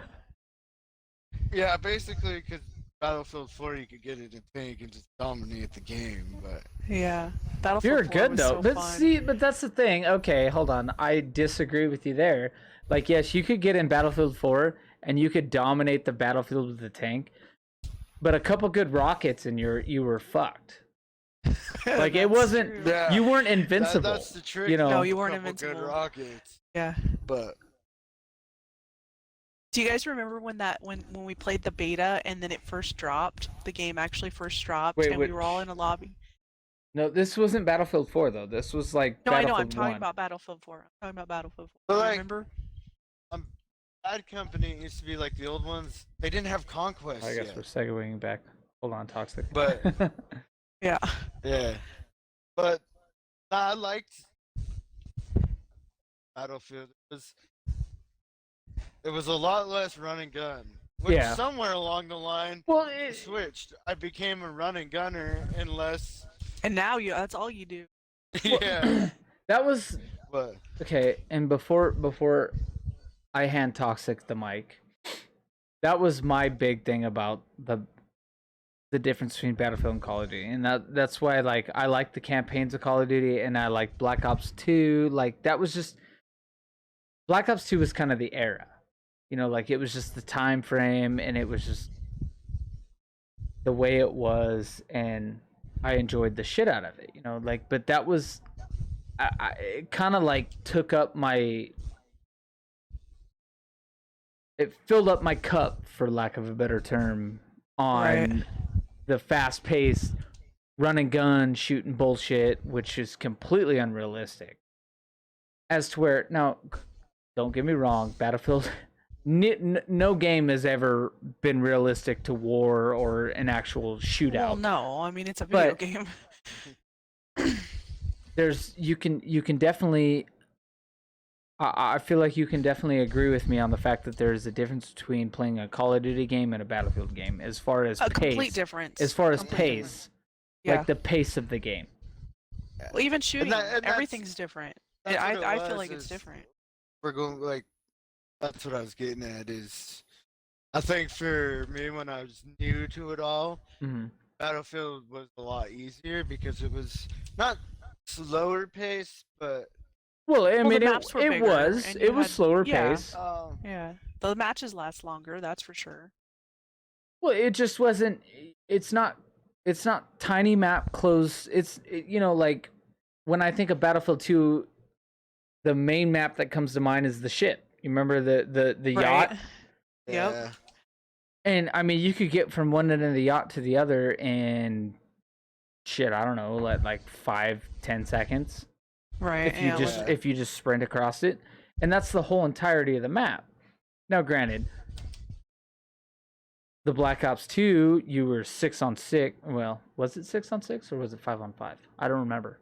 yeah, basically because Battlefield 4 you could get it in tank and just dominate the game, but Yeah. Battlefield You're 4 good was though. so But fun. see, but that's the thing. Okay, hold on. I disagree with you there. Like, yes, you could get in Battlefield 4 and you could dominate the battlefield with the tank, but a couple good rockets and you were fucked. Like, it That's wasn't. true. yeah, You weren't invincible. that's the trick. you know. No, a you weren't couple good invincible. rockets, Yeah. but Do you guys remember when we played the beta and then it first dropped? The game actually first dropped, Wait, and wait. we were all in a lobby. No, this wasn't Battlefield 4 though. This was like No, I know. Battlefield I'm talking 1. about Battlefield 4. I'm talking about Battlefield 4. But, You like- remember? Bad Company used to be like the old ones. They didn't have conquest I guess yet. we're segueing back. Hold on, Toxic. But- Yeah. Yeah, but I liked Battlefield. It was a lot less run and gun. Which Yeah. somewhere along the line well, it switched. I became a run and gunner and less. And now that's all you do. Yeah, that was but okay. And before I hand Toxic the mic, that was my big thing about the the difference between Battlefield and Call of Duty, and that's why like I like the campaigns of Call of Duty, and I like Black Ops 2. Like that was just Black Ops 2 was kind of the era, you know, like it was just the time frame, and it was just the way it was, and I enjoyed the shit out of it, you know, like. But that was, it kind of like took up my, it filled up my cup, for lack of a better term, on Right. the fast paced run and gun shooting bullshit, which is completely unrealistic. As to where now, don't get me wrong, Battlefield. No game has ever been realistic to war or an actual shootout. Well, no, I mean it's a video But- game. There's you can definitely. I feel like you can definitely agree with me on the fact that there's a difference between playing a Call of Duty game and a Battlefield game as far as A pace. complete difference. As far as Complete difference. pace, Yeah. like the pace of the game. Well, even shooting, that's- everything's different. that's what it I feel was, like it's is- different. We're going like that's what I was getting at is I think for me when I was new to it all, Hmm. Battlefield was a lot easier because it was not slower pace, but Well, I the mean, maps were it bigger, was and it you was had- slower yeah. pace. Yeah, the matches last longer. That's for sure. Well, it just wasn't. It's not. It's not tiny map close. You know, like when I think of Battlefield 2, the main map that comes to mind is the ship. You remember the yacht? Right. yeah. Yep. And I mean, you could get from one end of the yacht to the other in shit. I don't know, like 5-10 seconds Right. if you yeah, just like- if you just sprint across it, and that's the whole entirety of the map. Now, granted, the Black Ops 2, you were 6-on-6. Well, was it 6-on-6 or was it 5-on-5? I don't remember.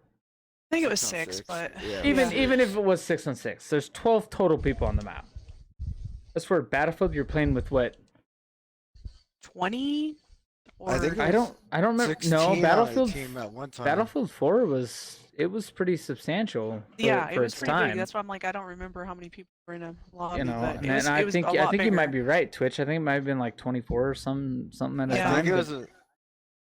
I think it was 6 on 6, but Yeah, Even yeah. even if it was 6-on-6, there's 12 total people on the map. That's where Battlefield, you're playing with what? 20. Or I think I don't remember. 16 No, on a Battlefield team at one time. Battlefield 4 was pretty substantial. yeah, for it was its pretty time. big. That's why I'm like, I don't remember how many people were in a lobby. You know, but and, it was, and it I was think a lot you might bigger. be right, Twitch. I think it might have been like 24 or something at a Yeah. I time. think it but- was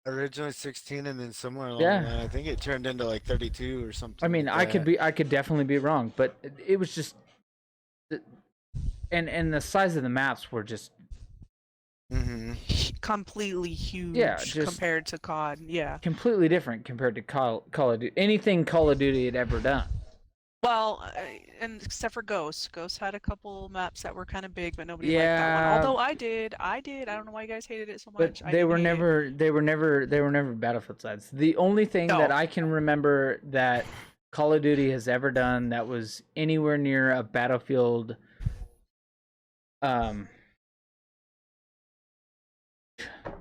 originally 16, and then somewhere along Yeah. the line, I think it turned into like 32 or something. I mean, like I could definitely be wrong, but it was just, and the size of the maps were just Mm-hmm. Completely huge just- compared to COD. Yeah. completely different compared to Call of Duty. Anything Call of Duty had ever done. Well, and except for Ghost. Ghost had a couple maps that were kind of big, but nobody liked that Yeah. one. Although I did. I don't know why you guys hated it so But much. I they didn't were hate it. never Battlefield sides. The only thing No. that I can remember that Call of Duty has ever done that was anywhere near a Battlefield,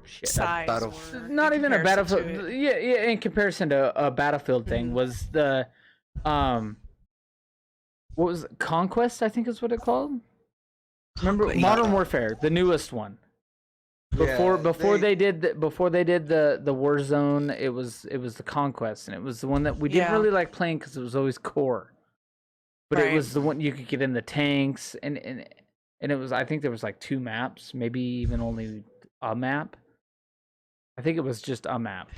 shit, Size Battle- or not in even a comparison to Battlefield. it. Yeah, in comparison to a Battlefield thing Mhm. was the, what was it? Conquest? I think is what it called. Remember Conquest. Modern Warfare, the newest one. Before they did the Warzone, it was the Conquest, and it was the one that we didn't Yeah. really like playing because it was always core. But Right. it was the one you could get in the tanks, and it was, I think there was like 2 maps, maybe even only a map. I think it was just a map.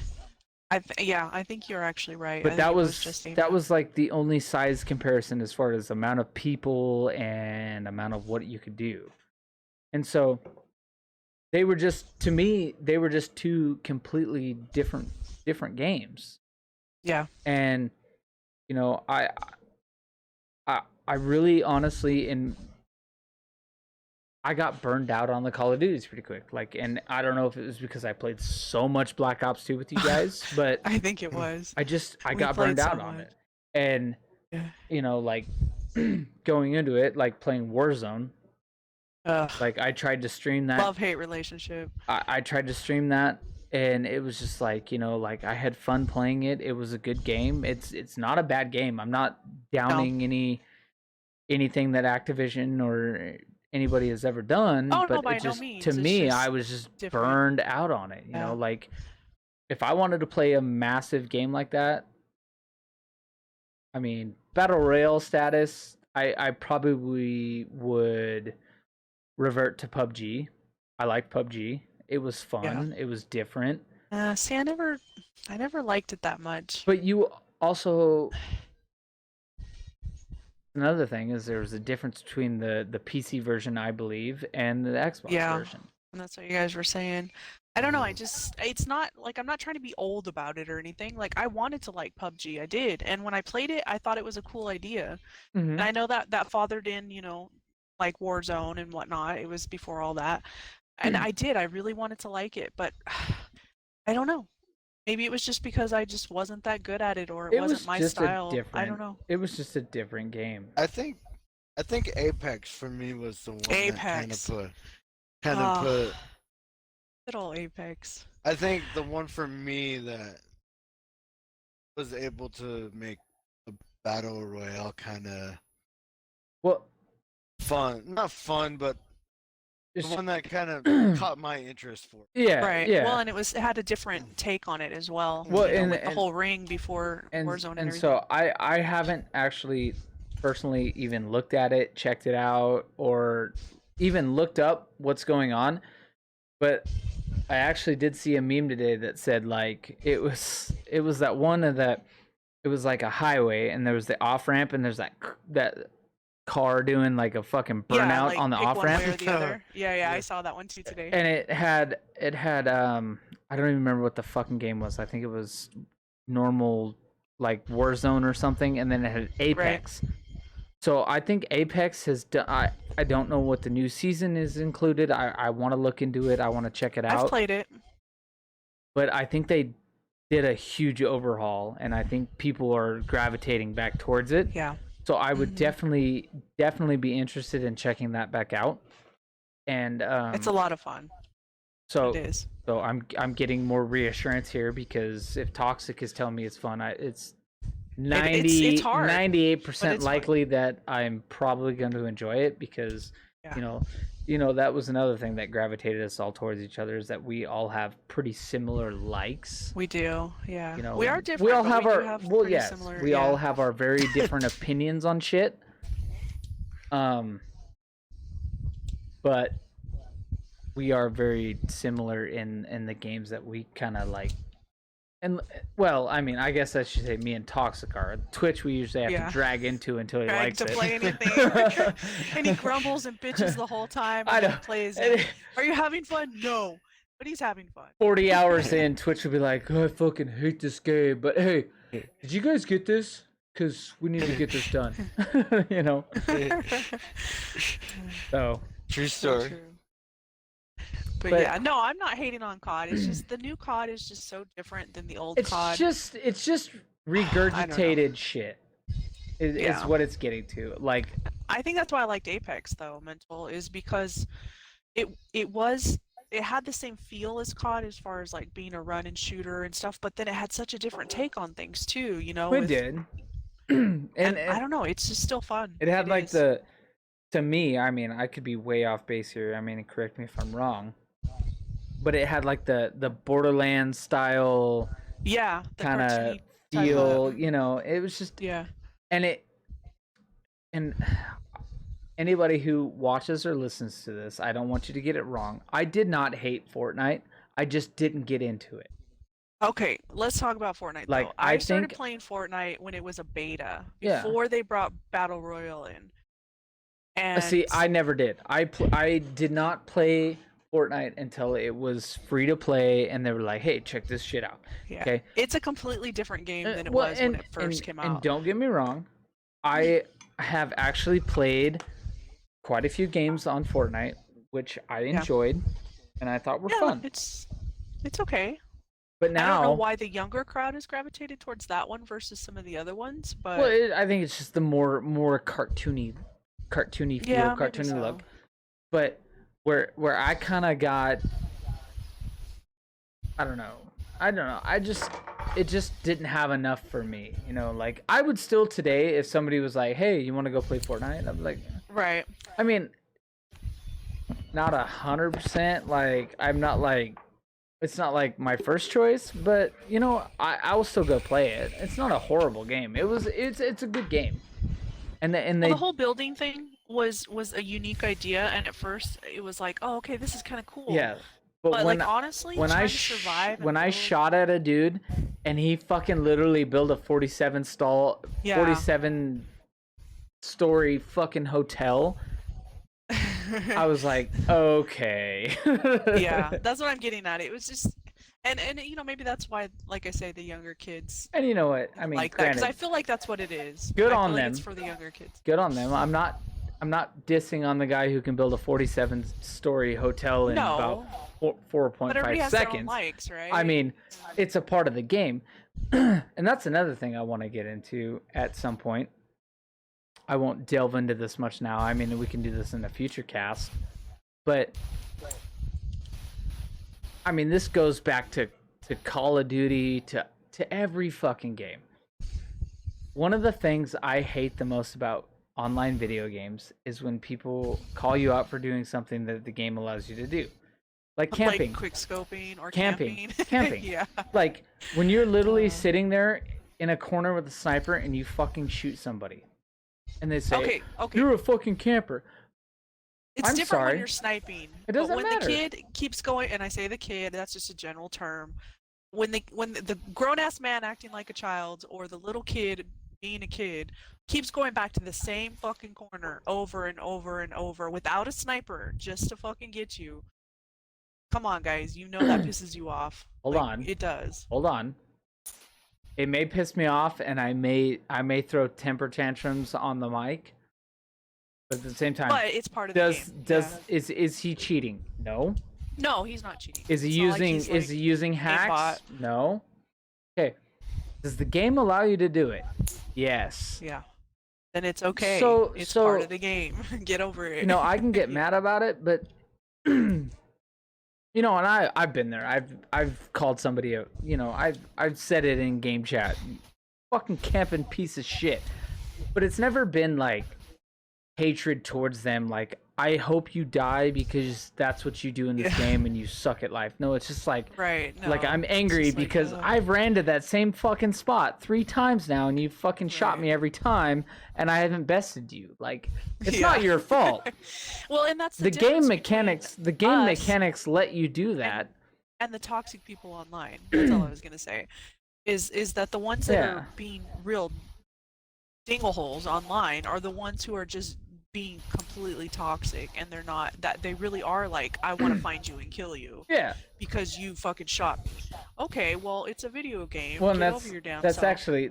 Yeah, I think you're actually right. I But think that it was just a that map. was like the only size comparison as far as amount of people and amount of what you could do. And so they were just, to me, they were just 2 completely different games. Yeah. And you know, I really honestly, and I got burned out on the Call of Duties pretty quick. Like, and I don't know if it was because I played so much Black Ops 2 with you guys, but I think it was. I We got played burned so out on much. it. And Yeah. you know, like going into it, like playing Warzone, Ugh. like I tried to stream that. Love-hate relationship. I tried to stream that, and it was just like, you know, like I had fun playing it. It was a good game. It's not a bad game. I'm not downing anything that Activision or anybody has ever done. Oh, no, but by it no just, means. to It's me, just I was just different. burned out on it. You Yeah. know, like if I wanted to play a massive game like that, I mean, Battle Royale status, I probably would revert to PUBG. I like PUBG, It was fun. It was different. See, I never liked it that much. But you also, another thing is there was a difference between the PC version, I believe, and the Xbox Yeah. version. And that's what you guys were saying. I don't know. It's not like I'm not trying to be old about it or anything. Like I wanted to like PUBG, I did, and when I played it, I thought it was a cool idea. Mhm. And I know that fathered in, like Warzone and whatnot. It was before all that, and I really wanted to like it, but I don't know. Maybe it was just because I just wasn't that good at it, or it wasn't my style. I don't know. It was just a different game. I think Apex for me was the one Apex. that kind of put. Good old Apex. I think the one for me that was able to make a battle royale kind of Well, fun. Not fun, but the it's- one that kind of caught my interest for it. yeah, Right. yeah. Well, and it had a different take on it as well. Well, you know, and- with the and- whole ring before Warzone and everything. so I haven't actually personally even looked at it, checked it out, or even looked up what's going on. But I actually did see a meme today that said like it was that one of that it was like a highway and there was the off ramp and there's that car doing like a fucking burnout like, on the pick off one way or ramp. the other. Yeah, Yeah. I saw that one too today. And it had I don't even remember what the fucking game was. I think it was normal like Warzone or something, and then it had Apex. So I think Apex has done. I don't know what the new season is included. I want to look into it. I want to check it out. I've played it. But I think they did a huge overhaul, and I think people are gravitating back towards it. Yeah. So I would Mhm. definitely be interested in checking that back out. And It's a lot of fun. so It is. so I'm getting more reassurance here because if Toxic is telling me it's fun, it's it's hard, 98% but it's fun. likely that I'm probably going to enjoy it because Yeah. you know that was another thing that gravitated us all towards each other is that we all have pretty similar likes. We do. Yeah. You know, we are different. We all but have we do our have well, pretty yes, similar, we all have our very different opinions on shit. But we are very similar in the games that we kind of like. And well, I mean, I guess I should say me and Toxic are. Twitch we usually have Yeah. to drag into until he Drag likes to it. play anything. And he grumbles and bitches the whole time. I And then know. plays. And it. Are you having fun? No. But he's having fun. 40 hours in, Twitch will be like, oh, I fucking hate this game. But hey, did you guys get this? Because we need to get this done. You know? So, True So story. true. But, But- yeah, no, I'm not hating on COD. It's just the new COD is just so different than the old it's COD. just regurgitated shit. Is Yeah. what it's getting to. Like, I think that's why I liked Apex though, Mental, is because it had the same feel as COD as far as like being a run and shooter and stuff, but then it had such a different take on things too, you know. it with- did. And, and I don't know, it's just still fun. it had like is. to me, I mean, I could be way off base here. I mean, correct me if I'm wrong. But it had like the Borderlands style the kind of cartoony type feel, of- you know. It was just Yeah. and anybody who watches or listens to this, I don't want you to get it wrong. I did not hate Fortnite. I just didn't get into it. Okay, let's talk about Fortnite. Like, though. I I started think- playing Fortnite when it was a beta, Yeah. before they brought Battle Royale in. And See, I never did. I did not play Fortnite until it was free to play, and they were like, "Hey, check this shit out." yeah, Okay. it's a completely different game than it Well, was when it first came And out. don't get me wrong, I have actually played quite a few games on Fortnite, which I enjoyed, and I thought were Yeah, fun. it's okay. But I don't know now, why the younger crowd has gravitated towards that one versus some of the other ones, but well, I think it's just the more cartoony feel, yeah, maybe cartoony so. look. But where I kind of got, I don't know. It just didn't have enough for me. You know, like I would still today if somebody was like, "Hey, you want to go play Fortnite?" I'm like, Right. I mean, not 100%. Like I'm not like, it's not like my first choice, but you know, I will still go play it. It's not a horrible game. It's a good game. And Well, they the whole building thing was a unique idea, and at first it was like, oh, okay, this is kind of cool. yeah. But when like honestly, when I trying to survive when and I build- shot at a dude and he fucking literally built a 47 story fucking hotel, I was like, okay. yeah, that's what I'm getting at. It was just, and you know, maybe that's why, like I say, the younger kids And you know what? I mean, like that, because granted, I feel like that's what it is. Good I on feel like them. it's for the younger kids. good on them. I'm not dissing on the guy who can build a 47 story hotel in No. about But 4.5 everybody has their own seconds. likes, right? I mean, it's a part of the game. And that's another thing I want to get into at some point. I won't delve into this much now. I mean, we can do this in a future cast. But I mean, this goes back to Call of Duty, to every fucking game. One of the things I hate the most about online video games is when people call you out for doing something that the game allows you to do. Like camping. Like quick scoping or Camping. camping. Camping. Yeah. Like when you're literally sitting there in a corner with a sniper and you fucking shoot somebody. And they say, Okay. "You're a fucking camper." It's I'm different sorry. when you're sniping. It doesn't but when matter. the kid keeps going, and I say the kid, that's just a general term. When the grown ass man acting like a child, or the little kid being a kid, keeps going back to the same fucking corner over and over and over without a sniper just to fucking get you. Come on, guys, you know that pisses you off. Hold Like, on. It does. Hold on. It may piss me off, and I may throw temper tantrums on the mic, but at the same time, But it's part of the game. is he cheating? No. No, he's not cheating. Is he It's not like using he's, is he like, using hacks? No. Okay. Does the game allow you to do it? Yes. Yeah. Then it's okay. So- It's so- part of the game. Get over it. You know, I can get mad about it, but you know, and I've been there. I've called somebody a, you know, I've said it in game chat. Fucking camping piece of shit. But it's never been like hatred towards them, like I hope you die because that's what you do in this Yeah. game and you suck at life. No, it's just like Right. No, like I'm it's angry just like, because ugh. I've ran to that same fucking spot 3 times now and you fucking shot Right. me every time and I haven't bested you. Like it's Yeah. not your fault. Well, and that's The difference game between mechanics us let you do that. and the toxic people online. That's all I was gonna say. Is that the ones that Yeah. are being real dingleholes online are the ones who are just being completely toxic, and they're not, that they really are like, I want to find you and kill you Yeah. because you fucking shot me. Okay, well, it's a video game. Well, and Get that's over your damn that's self. actually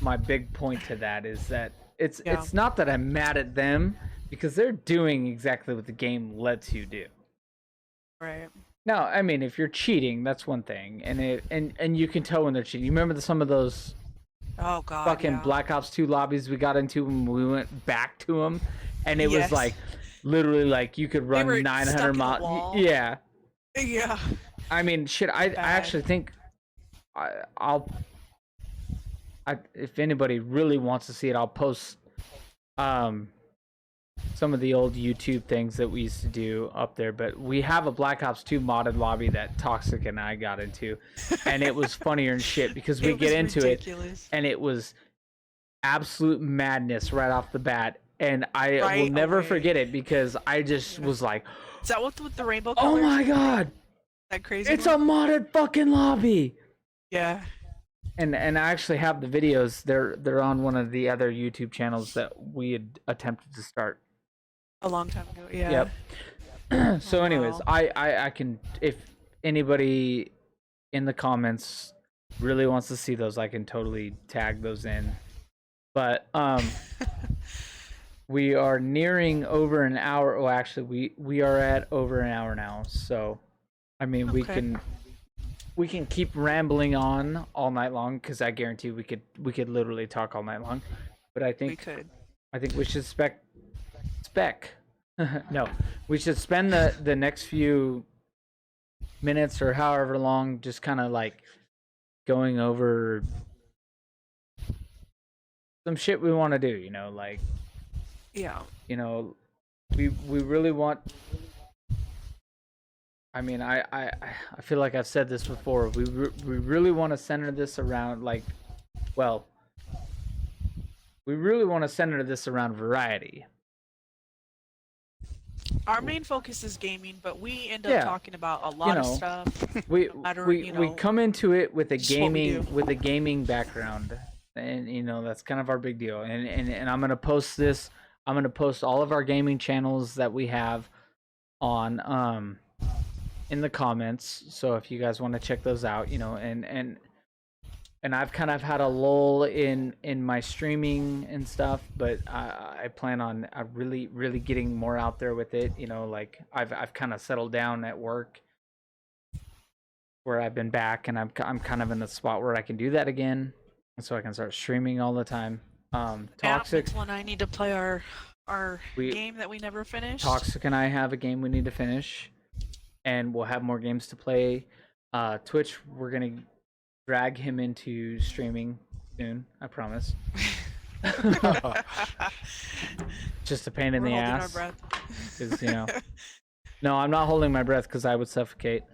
my big point to that is that it's Yeah. it's not that I'm mad at them because they're doing exactly what the game lets you do. Right. Now, I mean, if you're cheating, that's one thing, and you can tell when they're cheating. You remember some of those Oh god. fucking yeah. Black Ops 2 lobbies we got into when we went back to them, and it Yes. was like literally like you could run were 900 stuck in a miles. wall. Yeah, Yeah. I mean, shit. I Bad. actually think if anybody really wants to see it, I'll post some of the old YouTube things that we used to do up there. But we have a Black Ops 2 modded lobby that Toxic and I got into, and it was funnier and shit because we It get was into ridiculous. it, and it was absolute madness right off the bat. And I Right will never away. forget it because I just was like, Is that what with the rainbow "Oh colors? my god, That crazy it's a one? modded fucking lobby!" Yeah. And I actually have the videos. They're on one of the other YouTube channels that we had attempted to start. A long time ago. Yeah. Yep. So, Oh, anyways, wow. I can, if anybody in the comments really wants to see those, I can totally tag those in. But we are nearing over an hour. Oh, actually, we are at over an hour now. So, I mean, we Okay. can keep rambling on all night long because I guarantee we could literally talk all night long. But I We think could. we should spec. No, we should spend the next few minutes or however long just kind of like going over some shit we want to do, you know, like, Yeah. you know, we really want. I mean, I feel like I've said this before. We really want to center this around like, well, we really want to center this around variety. Our main focus is gaming, but we end up Yeah, talking about a lot of know, stuff. we No matter, we you we know, come into it with a just what we do. gaming background, and that's kind of our big deal. And I'm gonna post this. I'm gonna post all of our gaming channels that we have on in the comments. So if you guys want to check those out, and I've kind of had a lull in my streaming and stuff, but I plan on really getting more out there with it. Like I've kind of settled down at work where I've been back, and I'm kind of in the spot where I can do that again, so I can start streaming all the time. Toxic, Mental and I need to play our We- game that we never finished. Toxic, and I have a game we need to finish, and we'll have more games to play. Twitch, we're gonna drag him into streaming soon. I promise. Just a pain in We're the holding our ass. breath. 'Cause, No, I'm not holding my breath because I would suffocate.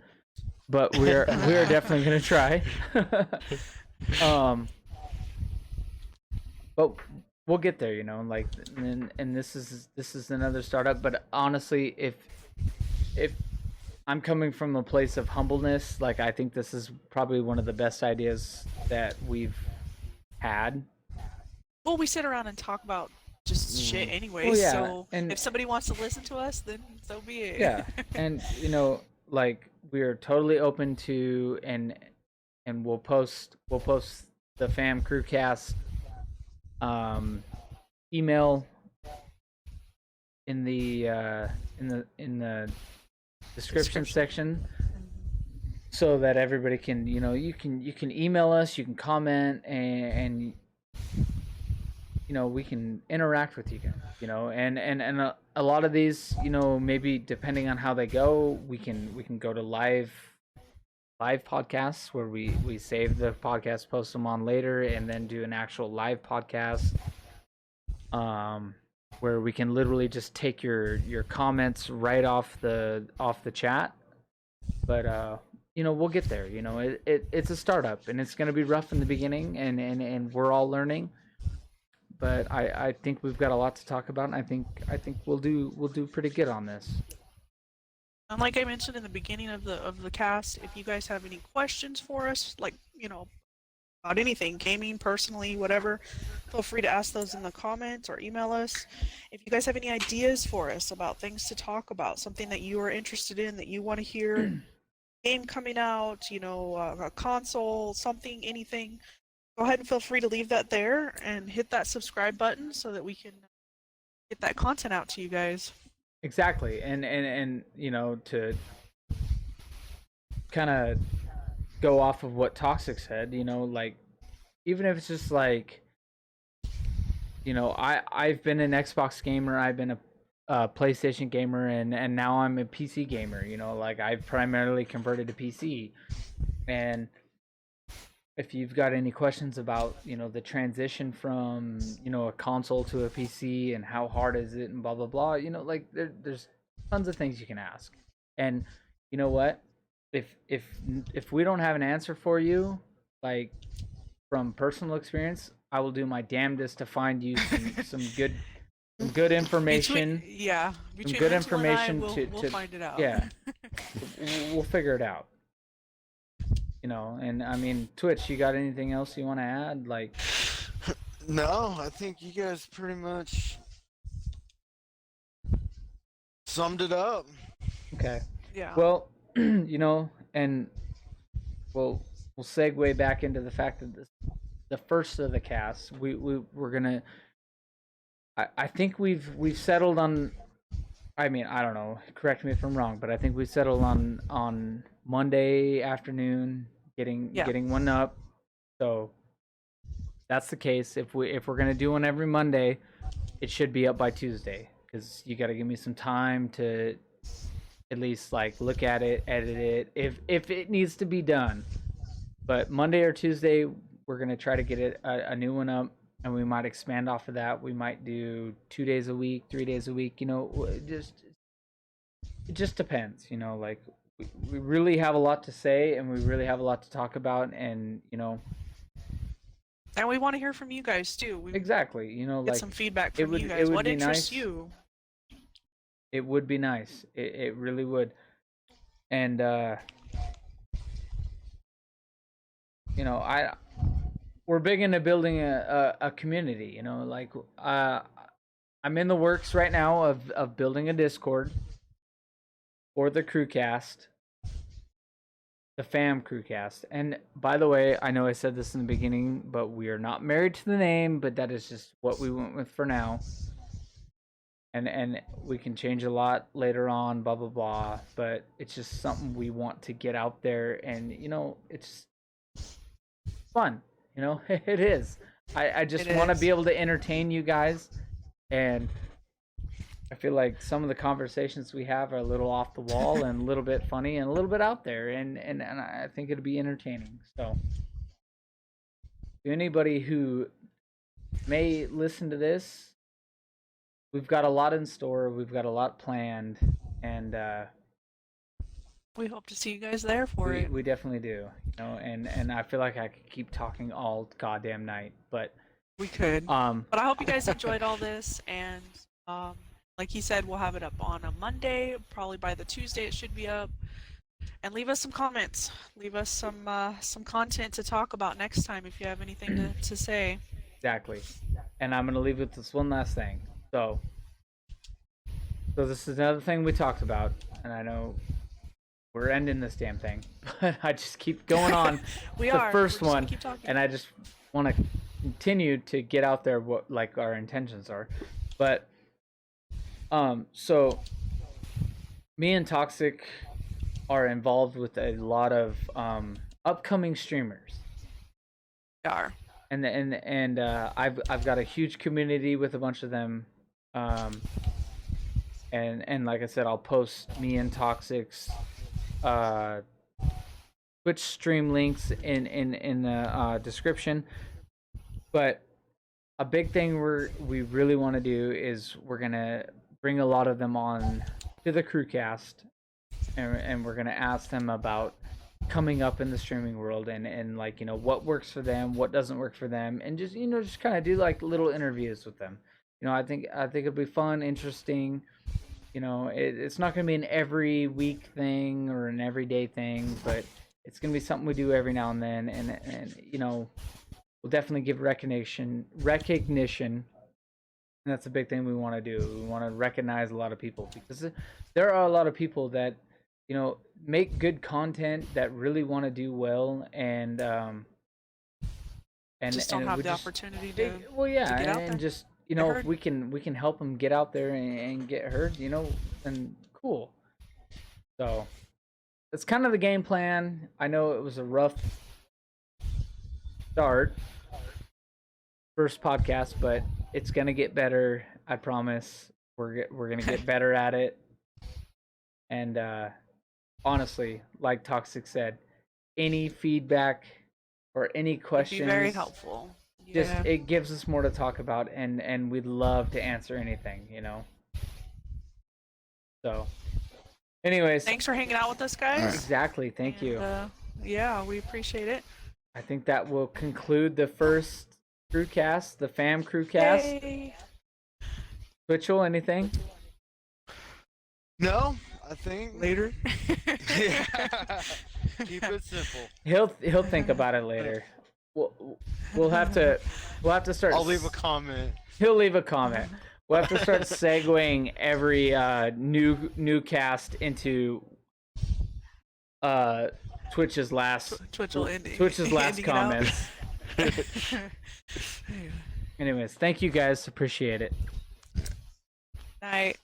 But we're definitely gonna try. But we'll get there, like, and this is another startup. But honestly, if I'm coming from a place of humbleness, like, I think this is probably one of the best ideas that we've had. Well, we sit around and talk about just shit anyway. Well, yeah, So and- if somebody wants to listen to us, then so be it. Yeah, and like, we're totally open to, and we'll post the fam crewcast email in the description section, so that everybody can, you can email us, you can comment, and we can interact with you guys, and a lot of these, maybe depending on how they go, we can go to live podcasts where we save the podcast, post them on later, and then do an actual live podcast, where we can literally just take your comments right off the chat. But we'll get there. It's a startup, and it's going to be rough in the beginning, and we're all learning. But I think we've got a lot to talk about, and I think we'll do pretty good on this. And like I mentioned in the beginning of the cast, if you guys have any questions for us, like, about anything, gaming, personally, whatever, feel free to ask those in the comments or email us. If you guys have any ideas for us about things to talk about, something that you are interested in, that you want to hear, game coming out, a console, something, anything, go ahead and feel free to leave that there and hit that subscribe button so that we can get that content out to you guys. Exactly, and to kind of go off of what Toxic said, like, even if it's just like, I've been an Xbox gamer, I've been a PlayStation gamer, and now I'm a PC gamer. Like, I've primarily converted to PC, and if you've got any questions about the transition from a console to a PC, and how hard is it, and blah blah blah, like, there's tons of things you can ask. And you know what, if we don't have an answer for you, like, from personal experience, I will do my damnedest to find you some good information. Between good Angela and I, information we'll to find it out. Yeah, we'll figure it out. And I mean, Twitch, you got anything else you want to add? Like, No, I think you guys pretty much summed it up. okay. Yeah. Well, and we'll segue back into the fact that the first of the casts, we're gonna. I think we've settled on. I mean, I don't know. Correct me if I'm wrong, but I think we settled on Monday afternoon, getting one up. So that's the case. If we're gonna do one every Monday, it should be up by Tuesday, because you got to give me some time to at least, like, look at it, edit it, if it needs to be done. But Monday or Tuesday, we're gonna try to get a new one up, and we might expand off of that. We might do 2 days a week, 3 days a week. It just depends. Like, we really have a lot to say, and we really have a lot to talk about, and and we want to hear from you guys too. We exactly. get Like, some feedback it from would- you it guys. would What be interests nice- you? It would be nice. It really would. And you know, we're big into building a community. You know, like I'm in the works right now of building a Discord for the Crewcast, the fam Crewcast. And by the way, I know I said this in the beginning, but we are not married to the name, but that is just what we went with for now. And we can change a lot later on, blah blah blah. But it's just something we want to get out there, and you know, it's fun. You know, it is. I just want to be able to entertain you guys, and I feel like some of the conversations we have are a little off the wall and a little bit funny and a little bit out there, and I think it'd be entertaining. So, to anybody who may listen to this, we've got a lot in store. We've got a lot planned, and We hope to see you guys there for it. we definitely do. You know, and I feel like I could keep talking all goddamn night, but We could. um, But I hope you guys enjoyed all this, and like he said, we'll have it up on a Monday. Probably by the Tuesday, it should be up. And leave us some comments. Leave us some content to talk about next time if you have anything to say. exactly. And I'm gonna leave with this one last thing. So this is another thing we talked about, and I know we're ending this damn thing, but I just keep going on. We the are. first We're just gonna one, keep talking. and I just want to continue to get out there what like our intentions are. But so me and Toxic are involved with a lot of upcoming streamers. We are. And I've got a huge community with a bunch of them, and like I said, I'll post me and Toxic's Twitch stream links in the description. But a big thing we really want to do is we're gonna bring a lot of them on to the Crewcast, and we're gonna ask them about coming up in the streaming world, and like, you know, what works for them, what doesn't work for them, and just, you know, just kind of do like little interviews with them. You know, I think it'll be fun, interesting. You know, it's not going to be an every week thing or an everyday thing, but it's going to be something we do every now and then, and you know, we'll definitely give recognition, and that's a big thing we want to do. We want to recognize a lot of people, because there are a lot of people that, you know, make good content, that really want to do well, and Just don't and have we the just, opportunity to. well, yeah, get out and there. just, you Get know, heard. if we can help them get out there and get heard, you know, then cool. So that's kind of the game plan. I know it was a rough start, first podcast, but it's gonna get better. I promise. We're gonna get better at it. And honestly, like Toxic said, any feedback or any Would be questions, very helpful. just Yeah. it gives us more to talk about, and we'd love to answer anything, you know. So anyways, Thanks for hanging out with us, guys. exactly, thank you. Yeah, we appreciate it. I think that will conclude the first Crewcast, the fam Crewcast. Yay. Twitchell, anything? No, I think Later. Yeah. Keep it simple. He'll think about it later. We'll have to start. I'll leave a comment. He'll leave a comment. We'll have to start segueing every new cast into Twitch's last Twitch's last ending it out. comments. Anyways, thank you guys. Appreciate it. Night.